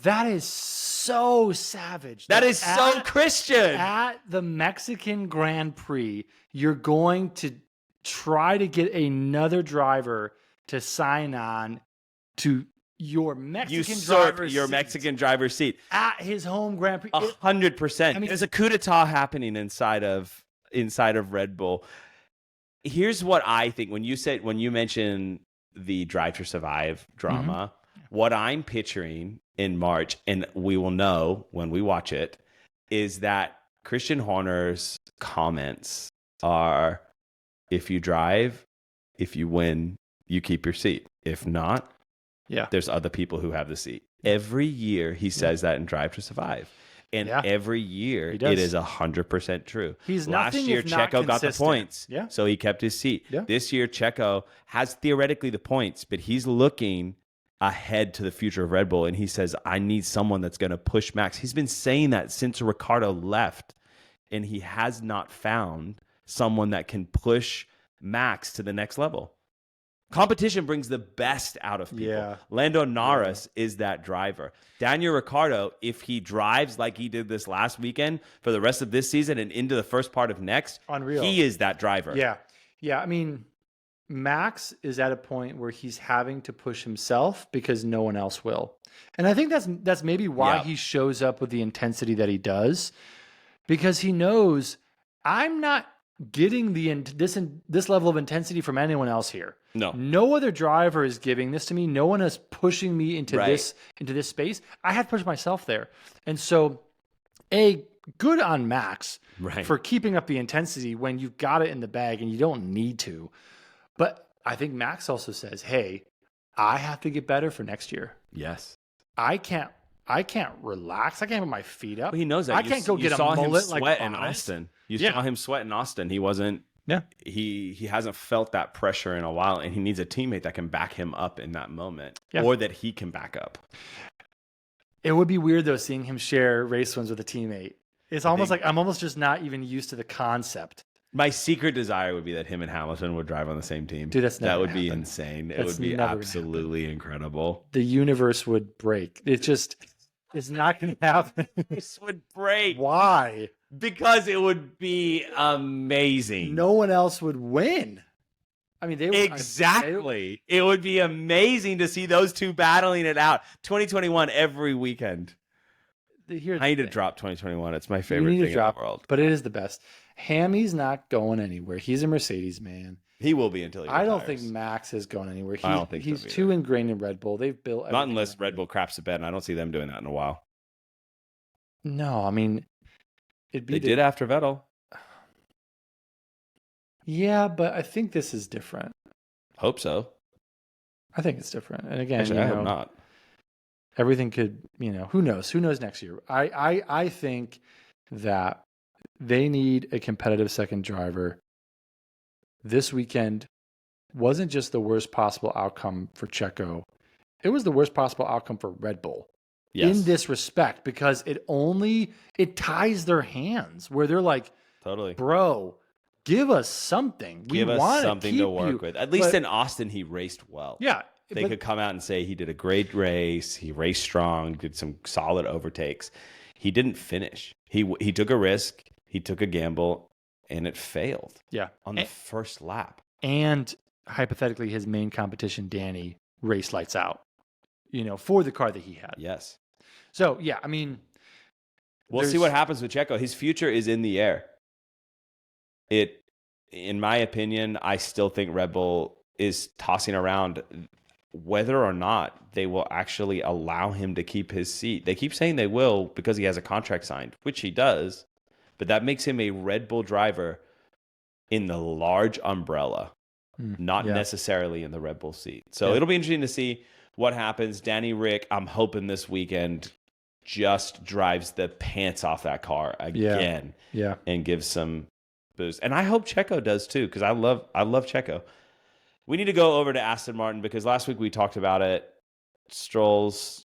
that is so savage. That is so Christian. At the Mexican Grand Prix, you're going to try to get another driver to sign on to your Mexican driver's seat at his home Grand Prix. 100%. There's a coup d'etat happening inside of Red Bull. Here's what I think when you mention the Drive to Survive drama. What I'm picturing in March, and we will know when we watch it, is that Christian Horner's comments are, if you drive If you win, you keep your seat. If not, there's other people who have the seat. Every year he says that in Drive to Survive. And every year it is 100% true. He's Last nothing year, if not Checo got the consistent. points, so he kept his seat. This year, Checo has theoretically the points, but he's looking ahead to the future of Red Bull, and he says, I need someone that's going to push Max. He's been saying that since Ricciardo left, and he has not found someone that can push Max to the next level. Competition brings the best out of people. Yeah. Lando Norris is that driver. Daniel Ricciardo, if he drives like he did this last weekend for the rest of this season and into the first part of next, unreal. He is that driver. Yeah. Yeah. I mean, Max is at a point where he's having to push himself because no one else will. And I think that's maybe why he shows up with the intensity that he does, because he knows I'm not getting this level of intensity from anyone else here. No other driver is giving this to me. No one is pushing me into this space. I have to push myself there. And so, good on Max for keeping up the intensity when you've got it in the bag and you don't need to. But I think Max also says, hey, I have to get better for next year. Yes. I can't relax. I can't put my feet up. Well, he knows that. I can't go get a mullet like in Austin. You saw him sweat in Austin. He wasn't. Yeah. He hasn't felt that pressure in a while, and he needs a teammate that can back him up in that moment, or that he can back up. It would be weird though seeing him share race wins with a teammate. It's almost like I'm almost just not even used to the concept. My secret desire would be that him and Hamilton would drive on the same team. Dude, that would be insane. It would be absolutely incredible. The universe would break. It's not going to happen. This would break. Why? Because it would be amazing. No one else would win. I mean, exactly. It would be amazing to see those two battling it out. 2021 every weekend. I need to drop 2021. It's my favorite thing in the world. But it is the best. Hammy's not going anywhere. He's a Mercedes man. He will be until he retires. I don't think Max is going anywhere. I don't think he's too ingrained in Red Bull. They've built not unless Red Bull craps the bed, and I don't see them doing that in a while. No, I mean, they did after Vettel. Yeah, but I think this is different. Hope so. I think it's different. And again, actually, I hope not. Everything could, who knows? Who knows next year? I think that they need a competitive second driver. This weekend wasn't just the worst possible outcome for Checo. It was the worst possible outcome for Red Bull in this respect, because it ties their hands where they're like, totally, bro, give us something. Give us something to work with. At least in Austin, he raced well. Yeah. They could come out and say he did a great race. He raced strong, did some solid overtakes. He didn't finish. He took a risk. He took a gamble, and it failed. Yeah. On the first lap. And hypothetically, his main competition, Danny, raced lights out, for the car that he had. Yes. So, yeah, I mean. We'll see what happens with Checo. His future is in the air. In my opinion, I still think Red Bull is tossing around whether or not they will actually allow him to keep his seat. They keep saying they will because he has a contract signed, which he does, but that makes him a Red Bull driver in the large umbrella, not necessarily in the Red Bull seat. So it'll be interesting to see what happens. Danny Rick, I'm hoping this weekend just drives the pants off that car again and gives some boost. And I hope Checo does too, because I love Checo. We need to go over to Aston Martin because last week we talked about it. Stroll's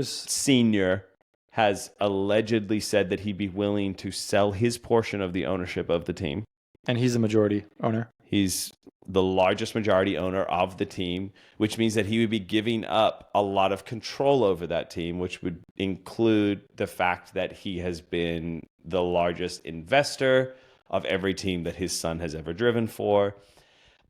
senior has allegedly said that he'd be willing to sell his portion of the ownership of the team. And he's the majority owner. He's the largest majority owner of the team, which means that he would be giving up a lot of control over that team, which would include the fact that he has been the largest investor of every team that his son has ever driven for.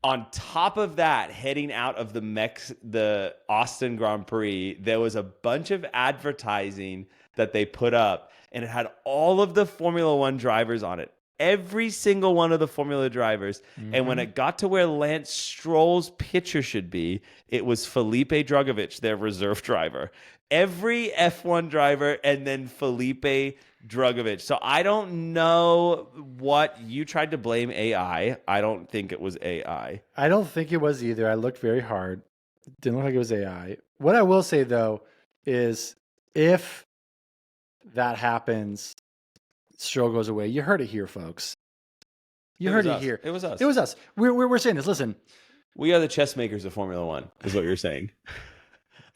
On top of that, heading out of the Austin Grand Prix, there was a bunch of advertising that they put up, and it had all of the Formula One drivers on it. every single one of the Formula drivers. And when it got to where Lance Stroll's picture should be, it was Felipe Drugovich, their reserve driver. Every F1 driver and then Felipe Drugovich. So I don't know what you tried to blame AI. I don't think it was AI. I don't think it was either. I looked very hard. Didn't look like it was AI. What I will say, though, is if that happens, Stroll goes away. You heard it here, folks. You heard it here. It was us. It was us. We're saying this. Listen. We are the chess makers of Formula One, is what you're saying.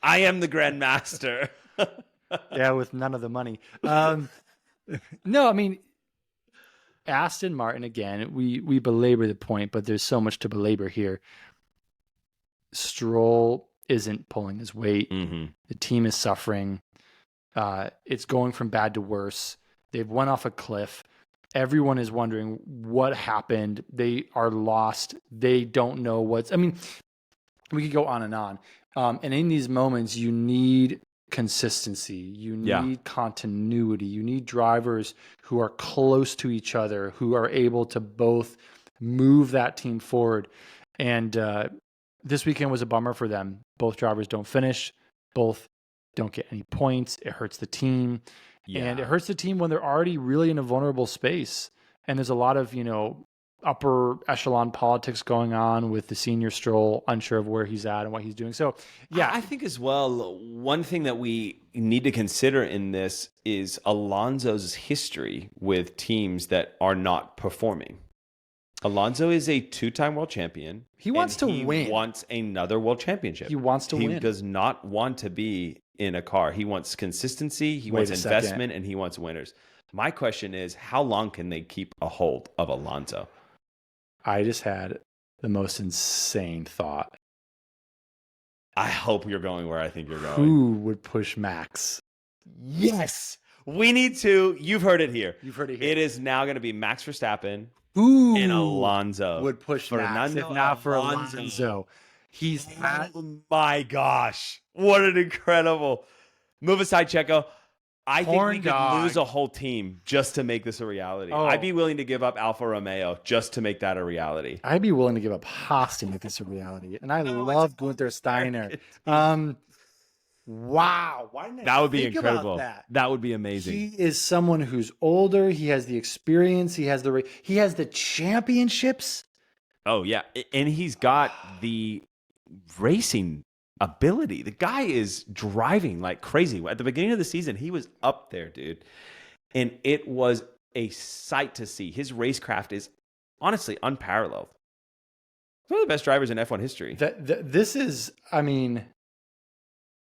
I am the grandmaster. Yeah, with none of the money. No, I mean, Aston Martin, again, we belabor the point, but there's so much to belabor here. Stroll isn't pulling his weight. The team is suffering. It's going from bad to worse. They've went off a cliff. Everyone is wondering what happened. They are lost. They don't know I mean, we could go on and on. And in these moments, you need consistency. You need continuity. You need drivers who are close to each other, who are able to both move that team forward. And this weekend was a bummer for them. Both drivers don't finish. Both don't get any points. It hurts the team. Yeah. And it hurts the team when they're already really in a vulnerable space. And there's a lot of, upper echelon politics going on with the senior Stroll, unsure of where he's at and what he's doing. So, yeah. I think as well, one thing that we need to consider in this is Alonso's history with teams that are not performing. Alonso is a 2-time world champion. He wants to win. He wants another world championship. He wants to win. He does not want to be in a car. He wants consistency, he wants investment, and he wants winners. My question is, how long can they keep a hold of Alonso? I just had the most insane thought. I hope you're going where I think you're going. Who would push Max? Yes. We need to. You've heard it here. You've heard it here. It is now going to be Max Verstappen and Alonso. Would push Max if not for Alonso. Oh my gosh. What an incredible. Move aside, Checo. I think we could lose a whole team just to make this a reality. Oh. I'd be willing to give up Alfa Romeo just to make that a reality. I'd be willing to give up Haas to make this a reality. And I love Gunther Steiner. Wow. Why didn't I that would be think incredible. About that? That would be amazing. He is someone who's older. He has the experience. He has the championships. Oh, yeah. And he's got the racing ability. The guy is driving like crazy. At the beginning of the season, he was up there, dude. And it was a sight to see. His racecraft is honestly unparalleled. He's one of the best drivers in F1 history. This is, I mean,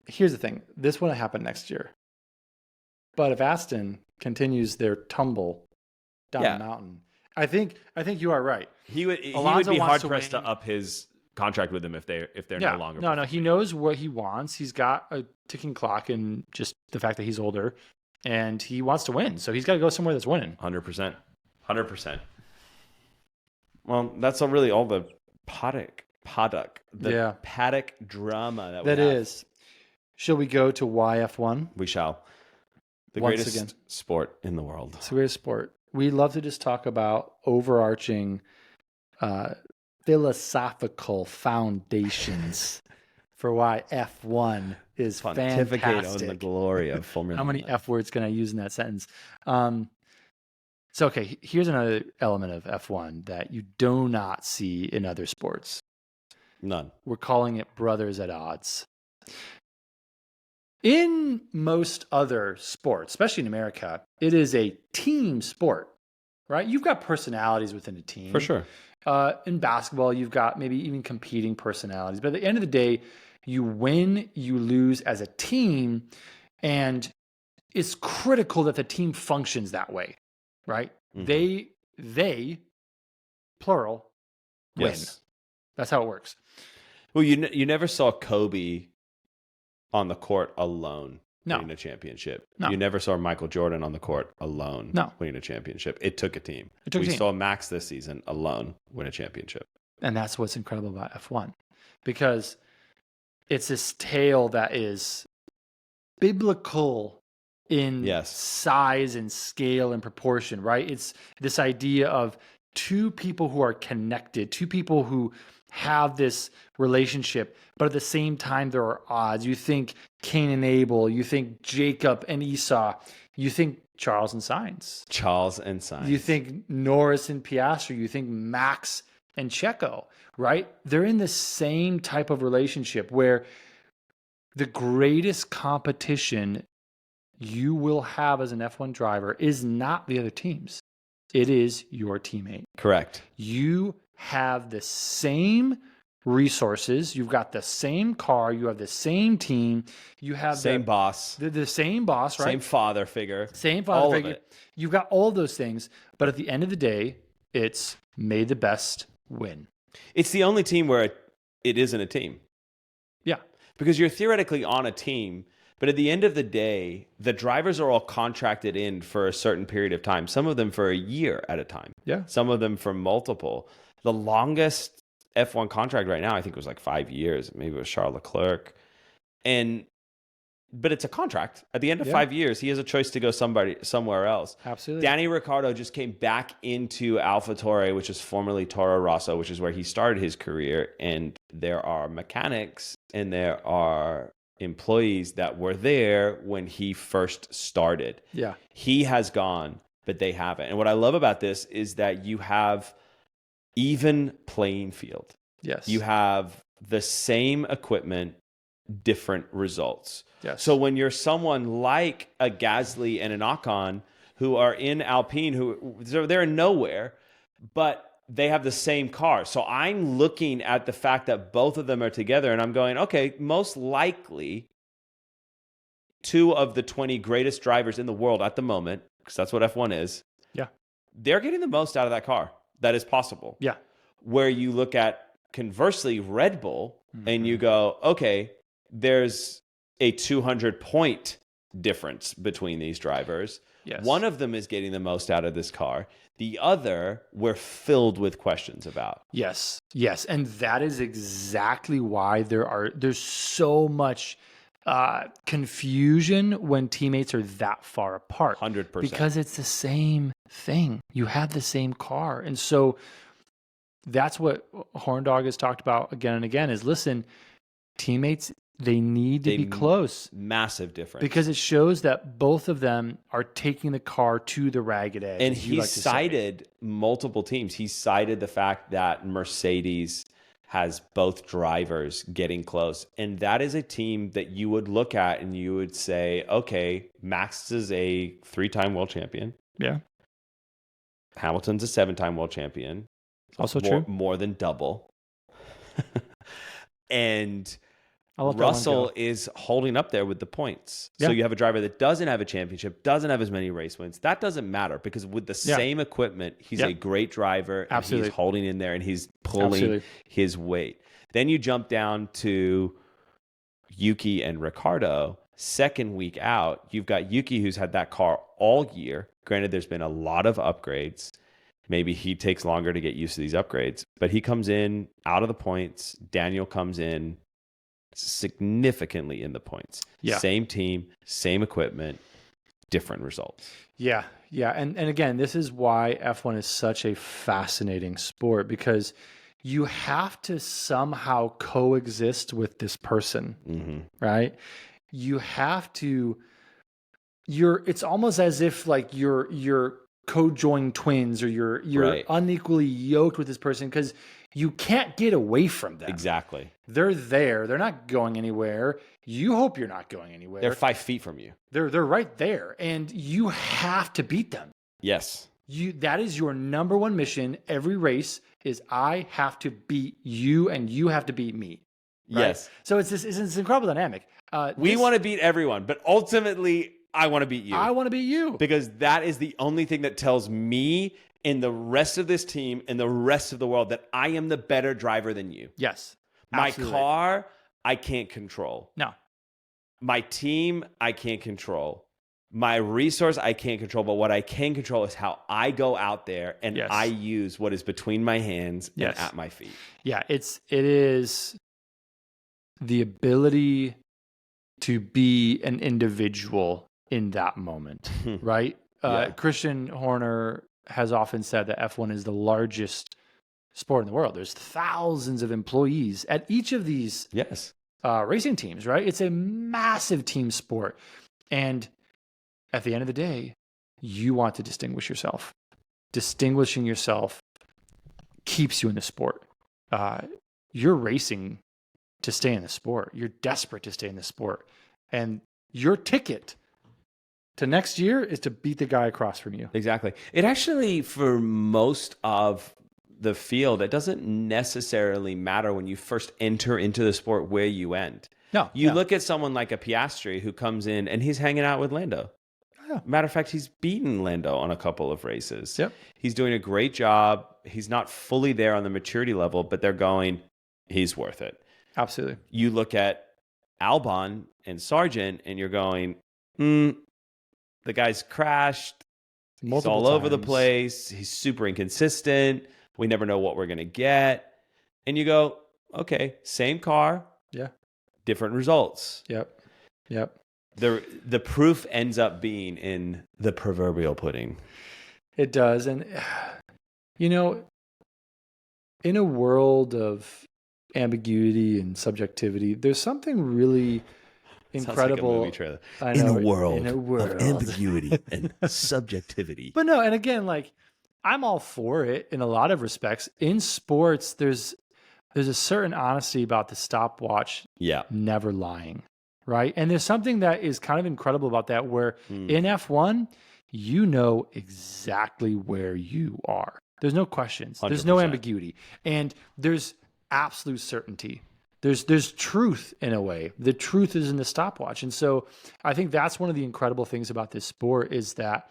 here's the thing. This wouldn't happen next year. But if Aston continues their tumble down the mountain, I think you are right. He would be hard pressed to up his contract with them if they're no longer. No, he knows what he wants. He's got a ticking clock, and just the fact that he's older, and he wants to win. So he's got to go somewhere that's winning. 100%. Well, that's really all the paddock drama that is. Shall we go to YF1? We shall. The greatest sport in the world. It's the greatest sport. We love to just talk about overarching philosophical foundations for why F1 is fantastic. Pontificate on the glory of Formula How many F words can I use in that sentence? Okay, here's another element of F1 that you do not see in other sports. None. We're calling it brothers at odds. In most other sports, especially in America, it is a team sport, right? You've got personalities within a team. For sure. In basketball, you've got maybe even competing personalities. But at the end of the day, you win, you lose as a team, and it's critical that the team functions that way, right? Mm-hmm. They, plural, win. Yes. That's how it works. Well, you never saw Kobe on the court alone winning a championship. No. You never saw Michael Jordan on the court alone winning a championship. It took a team. We saw Max this season alone win a championship. And that's what's incredible about F1. Because it's this tale that is biblical in Yes. size and scale and proportion, right? It's this idea of two people who are connected, two people who have this relationship, but at the same time, there are odds. You think Cain and Abel, you think Jacob and Esau, you think Charles and Sainz. Charles and Sainz. You think Norris and Piastri, you think Max and Checo, right? They're in the same type of relationship where the greatest competition you will have as an F1 driver is not the other teams. It is your teammate. Correct. You have the same resources. You've got the same car. You have the same team. You have same boss. The same boss, right? Same father figure. Same father all figure. Of it. You've got all those things. But at the end of the day, it's may the best win. It's the only team where it isn't a team. Yeah. Because you're theoretically on a team, but at the end of the day, the drivers are all contracted in for a certain period of time. Some of them for a year at a time. Yeah. Some of them for multiple. The longest F1 contract right now, I think, was like 5 years. Maybe it was Charles Leclerc. But it's a contract. At the end of 5 years, he has a choice to go somewhere else. Absolutely. Danny Ricciardo just came back into AlphaTauri, which is formerly Toro Rosso, which is where he started his career. And there are mechanics and there are employees that were there when he first started. Yeah. He has gone, but they haven't. And what I love about this is that you have even playing field. Yes. You have the same equipment, different results. Yes. So when you're someone like a Gasly and an Ocon who are in Alpine, they're nowhere, but they have the same car. So I'm looking at the fact that both of them are together and I'm going, okay, most likely 2 of the 20 greatest drivers in the world at the moment, because that's what F1 is. Yeah. They're getting the most out of that car that is possible. Yeah. Where you look at, conversely, Red Bull and you go, okay, there's a 200-point difference between these drivers. Yes. One of them is getting the most out of this car. The other, we're filled with questions about. Yes. Yes. And that is exactly why there's so much confusion when teammates are that far apart. 100%. Because it's the same thing. You have the same car. And so that's what Horn Dog has talked about again and again is, listen, teammates, they need to be close. Massive difference. Because it shows that both of them are taking the car to the ragged edge. And he cited multiple teams. He cited the fact that Mercedes has both drivers getting close. And that is a team that you would look at and you would say, okay, Max is a 3-time world champion. Yeah. Hamilton's a 7-time world champion. Also true. More than double. And I'll let Russell is holding up there with the points. Yeah. So you have a driver that doesn't have a championship, doesn't have as many race wins. That doesn't matter because with the same equipment, he's a great driver. And Absolutely. he's holding in there and he's pulling his weight. Then you jump down to Yuki and Ricardo. Second week out, you've got Yuki who's had that car all year. Granted, there's been a lot of upgrades. Maybe he takes longer to get used to these upgrades, but he comes in out of the points. Daniel comes in significantly in the points. Yeah. Same team, same equipment, different results. Yeah. Yeah. And again, this is why F1 is such a fascinating sport, because you have to somehow coexist with this person, right? You have to, it's almost as if like you're co-joined twins or you're unequally yoked with this person because you can't get away from them. Exactly. They're there. They're not going anywhere. You hope you're not going anywhere. They're 5 feet from you. They're right there, and you have to beat them. Yes. That is your number one mission. Every race is I have to beat you, and you have to beat me. Right? Yes. So it's this incredible dynamic. We want to beat everyone, but ultimately, I want to beat you. I want to beat you. Because that is the only thing that tells me and the rest of this team and the rest of the world that I am the better driver than you. Yes. Absolutely. My car, I can't control. No. My team, I can't control. My resource, I can't control. But what I can control is how I go out there and I use what is between my hands and at my feet. Yeah, it is the ability to be an individual in that moment, right? Christian Horner has often said that F1 is the largest sport in the world. There's thousands of employees at each of these racing teams, right? It's a massive team sport. And at the end of the day, you want to distinguish yourself. Distinguishing yourself keeps you in the sport. You're racing to stay in the sport. You're desperate to stay in the sport. And your ticket to next year is to beat the guy across from you. Exactly. It actually, for most of the field, it doesn't necessarily matter when you first enter into the sport where you end. No. You look at someone like a Piastri who comes in and he's hanging out with Lando. Yeah. Matter of fact, he's beaten Lando on a couple of races. Yep. He's doing a great job. He's not fully there on the maturity level, but they're going, he's worth it. Absolutely. You look at Albon and Sargent and you're going, the guy's crashed. He's all over the place. He's super inconsistent. We never know what we're going to get. And you go, okay, same car. Yeah. Different results. Yep. The proof ends up being in the proverbial pudding. It does. And, you know, in a world of ambiguity and subjectivity, there's something really incredible. Sounds like a movie trailer. I know, in a world of ambiguity and subjectivity. But no, and again, like, I'm all for it in a lot of respects. In sports, there's a certain honesty about the stopwatch never lying, right? And there's something that is kind of incredible about that, where in F1, you know exactly where you are. There's no questions. 100%. There's no ambiguity. And there's absolute certainty. There's truth in a way. The truth is in the stopwatch. And so I think that's one of the incredible things about this sport is that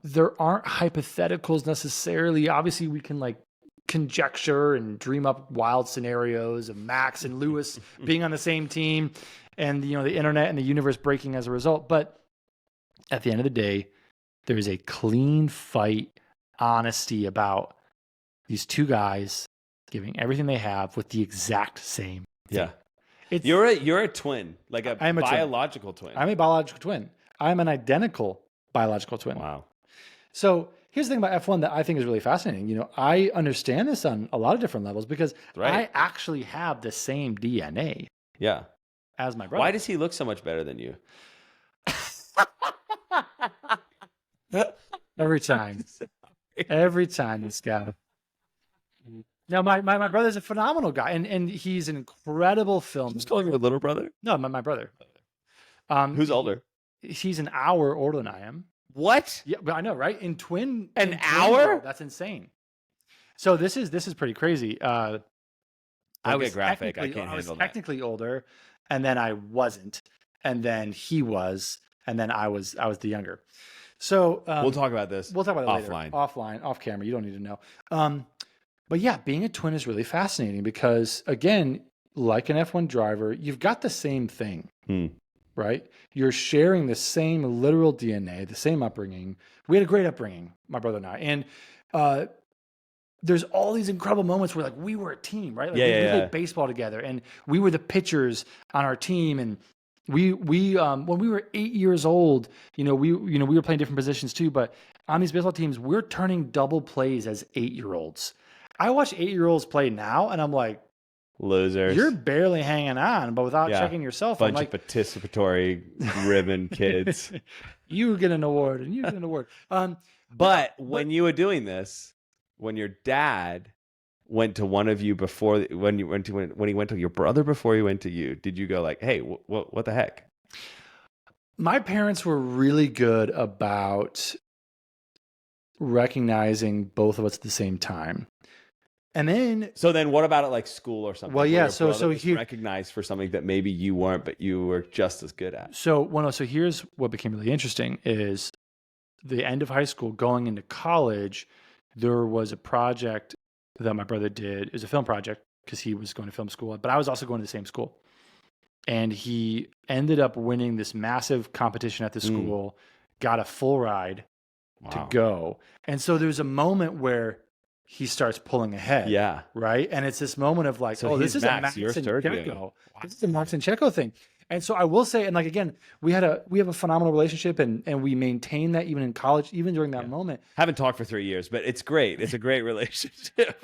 there aren't hypotheticals necessarily. Obviously, we can like conjecture and dream up wild scenarios of Max and Lewis being on the same team and, you know, the internet and the universe breaking as a result. But at the end of the day, there is a clean fight, honesty about these two guys giving everything they have with the exact same thing. Yeah. You're a twin, like a biological twin. I'm a biological twin. I'm an identical biological twin. Wow. So here's the thing about F1 that I think is really fascinating. You know, I understand this on a lot of different levels because I actually have the same DNA. Yeah. As my brother. Why does he look so much better than you? Every time, this guy. No, my brother's a phenomenal guy, and he's an incredible film. Just calling him a little brother? No, my brother. Who's older? He's an hour older than I am. What? Yeah, but I know, right? In twin hour? That's insane. So this is pretty crazy. I was graphic. I can't handle that. I was technically older, and then I wasn't, and then he was, and then I was the younger. So we'll talk about this. We'll talk about it offline. Later. Offline, off camera. You don't need to know. But yeah, being a twin is really fascinating because, again, like an F1 driver, you've got the same thing, right? You're sharing the same literal DNA, the same upbringing. We had a great upbringing, my brother and I. And there's all these incredible moments where, like, we were a team, right? Like, we played baseball together, and we were the pitchers on our team. And we when we were 8 years old, we were playing different positions too. But on these baseball teams, we're turning double plays as 8-year-olds. I watch 8-year-olds play now, and I'm like, losers. You're barely hanging on, but without checking yourself, bunch of participatory ribbon kids. You get an award, and you get an award. But when you were doing this, when your dad went to one of you before, when he went to your brother before he went to you, did you go like, hey, what the heck? My parents were really good about recognizing both of us at the same time. And then, what about at like school or something? Well, yeah. So he recognized for something that maybe you weren't, but you were just as good at. So here's what became really interesting: is the end of high school, going into college. There was a project that my brother did. It was a film project because he was going to film school, but I was also going to the same school. And he ended up winning this massive competition at the school, got a full ride to go. And so there's a moment where he starts pulling ahead. Yeah. Right. And it's this moment of like, this is a Max and Checo. Wow. This is a Max and Checo thing. And so I will say, and like, again, we have a phenomenal relationship, and we maintain that even in college, even during that moment. Haven't talked for 3 years, but it's great. It's a great relationship.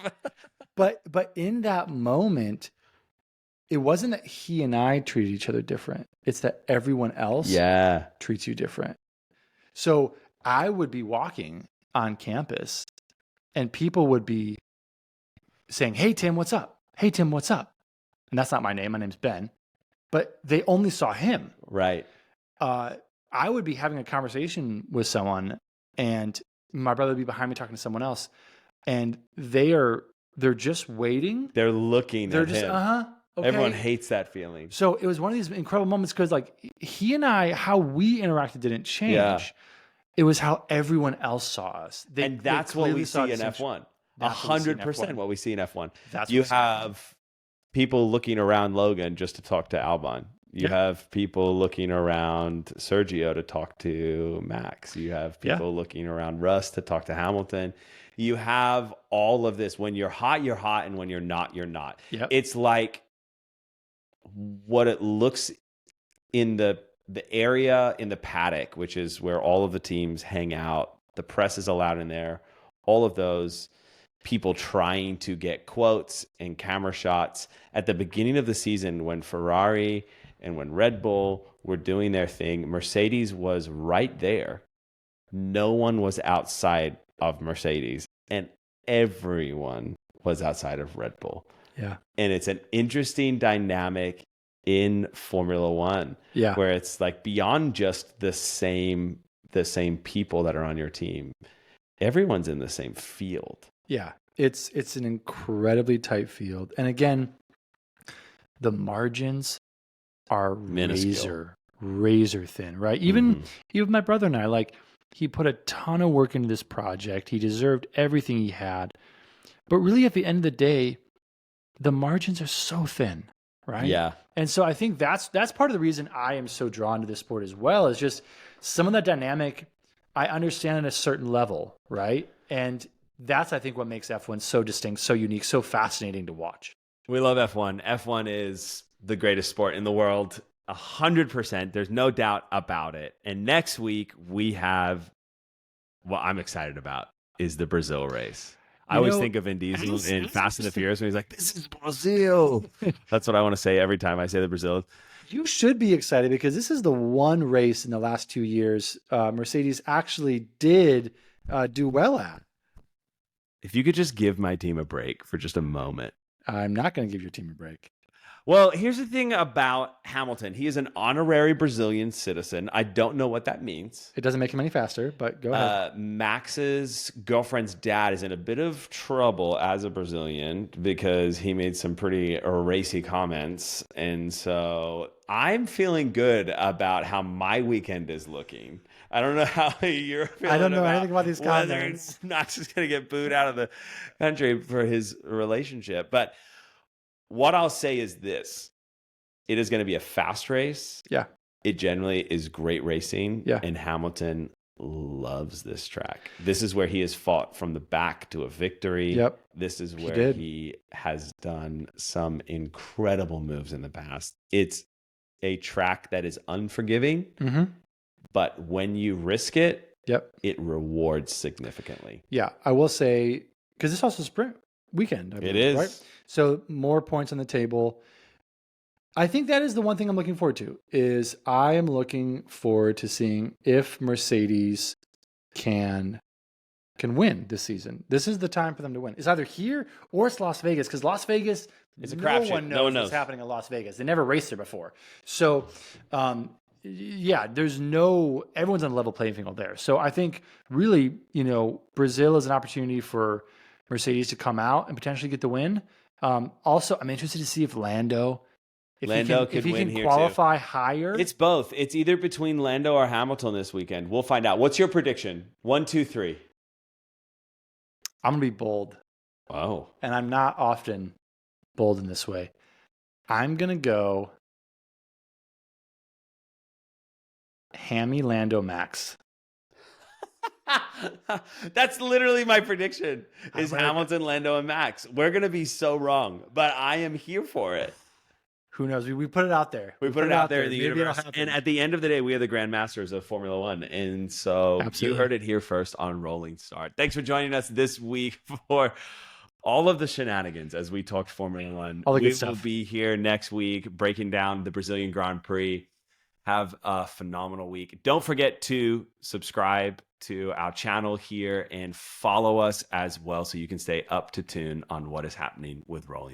But in that moment, it wasn't that he and I treated each other different. It's that everyone else treats you different. So I would be walking on campus and people would be saying, "Hey, Tim, what's up? Hey, Tim, what's up?" And that's not my name. My name's Ben. But they only saw him. Right. I would be having a conversation with someone and my brother would be behind me talking to someone else. And they're just waiting. They're looking They're at just, him. Okay. Everyone hates that feeling. So it was one of these incredible moments because like he and I, how we interacted didn't change. Yeah. It was how everyone else saw us. And that's what we see in F1. 100% what we see in F1. You have people looking around Logan just to talk to Albon. You have people looking around Sergio to talk to Max. You have people looking around Russ to talk to Hamilton. You have all of this. When you're hot, and when you're not, you're not. Yep. It's like what it looks in the area in the paddock, which is where all of the teams hang out. The press is allowed in there. All of those people trying to get quotes and camera shots. At the beginning of the season, when Ferrari and when Red Bull were doing their thing, Mercedes was right there. No one was outside of Mercedes, and everyone was outside of Red Bull. Yeah. And it's an interesting dynamic in Formula One, where it's like beyond just the same people that are on your team. Everyone's in the same field. Yeah. It's an incredibly tight field. And again, the margins are razor thin, right? Even my brother and I, like, he put a ton of work into this project. He deserved everything he had. But really at the end of the day, the margins are so thin, right? Yeah. And so I think that's part of the reason I am so drawn to this sport as well, is just some of that dynamic I understand at a certain level, right? And that's, I think, what makes F1 so distinct, so unique, so fascinating to watch. We love F1. F1 is the greatest sport in the world, 100%. There's no doubt about it. And next week we have, what I'm excited about is the Brazil race. I always think of Vin Diesel in Fast and the Furious when he's like, "This is Brazil." That's what I want to say every time I say the Brazil. You should be excited because this is the one race in the last 2 years Mercedes actually did do well at. If you could just give my team a break for just a moment. I'm not going to give your team a break. Well, here's the thing about Hamilton. He is an honorary Brazilian citizen. I don't know what that means. It doesn't make him any faster, but go ahead. Max's girlfriend's dad is in a bit of trouble as a Brazilian because he made some pretty racy comments. And so I'm feeling good about how my weekend is looking. I don't know how you're feeling. I don't know anything about these comments. Max is going to get booed out of the country for his relationship. But what I'll say is this. It is going to be a fast race. Yeah. It generally is great racing. Yeah. And Hamilton loves this track. This is where he has fought from the back to a victory. Yep. This is where he has done some incredible moves in the past. It's a track that is unforgiving. Mm-hmm. But when you risk it, it rewards significantly. Yeah, I will say, because this also sprint weekend. I believe, it is. Right? So more points on the table. I think that is the one thing I'm looking forward to, is I am looking forward to seeing if Mercedes can win this season. This is the time for them to win. It's either here or it's Las Vegas, because Las Vegas, it's a no crapshoot. one knows what's happening in Las Vegas. They never raced there before. So, yeah, everyone's on a level playing field there. So I think really, Brazil is an opportunity for Mercedes to come out and potentially get the win. Also, I'm interested to see if Lando can qualify higher. It's both. It's either between Lando or Hamilton this weekend. We'll find out. What's your prediction? 1, 2, 3. I'm going to be bold. Wow. And I'm not often bold in this way. I'm going to go Hammy, Lando, Max. That's literally my prediction, is Hamilton, Lando, and Max. We're going to be so wrong, but I am here for it. Who knows? We put it out there. We put it out there in the Maybe universe. it'll happen. And at the end of the day, we are the grandmasters of Formula One. And so Absolutely. you heard it here first on Rolling Start. Thanks for joining us this week for all of the shenanigans as we talked Formula One. All the good We will stuff. be here next week breaking down the Brazilian Grand Prix. Have a phenomenal week. Don't forget to subscribe to our channel here and follow us as well so you can stay up to tune on what is happening with Rolling.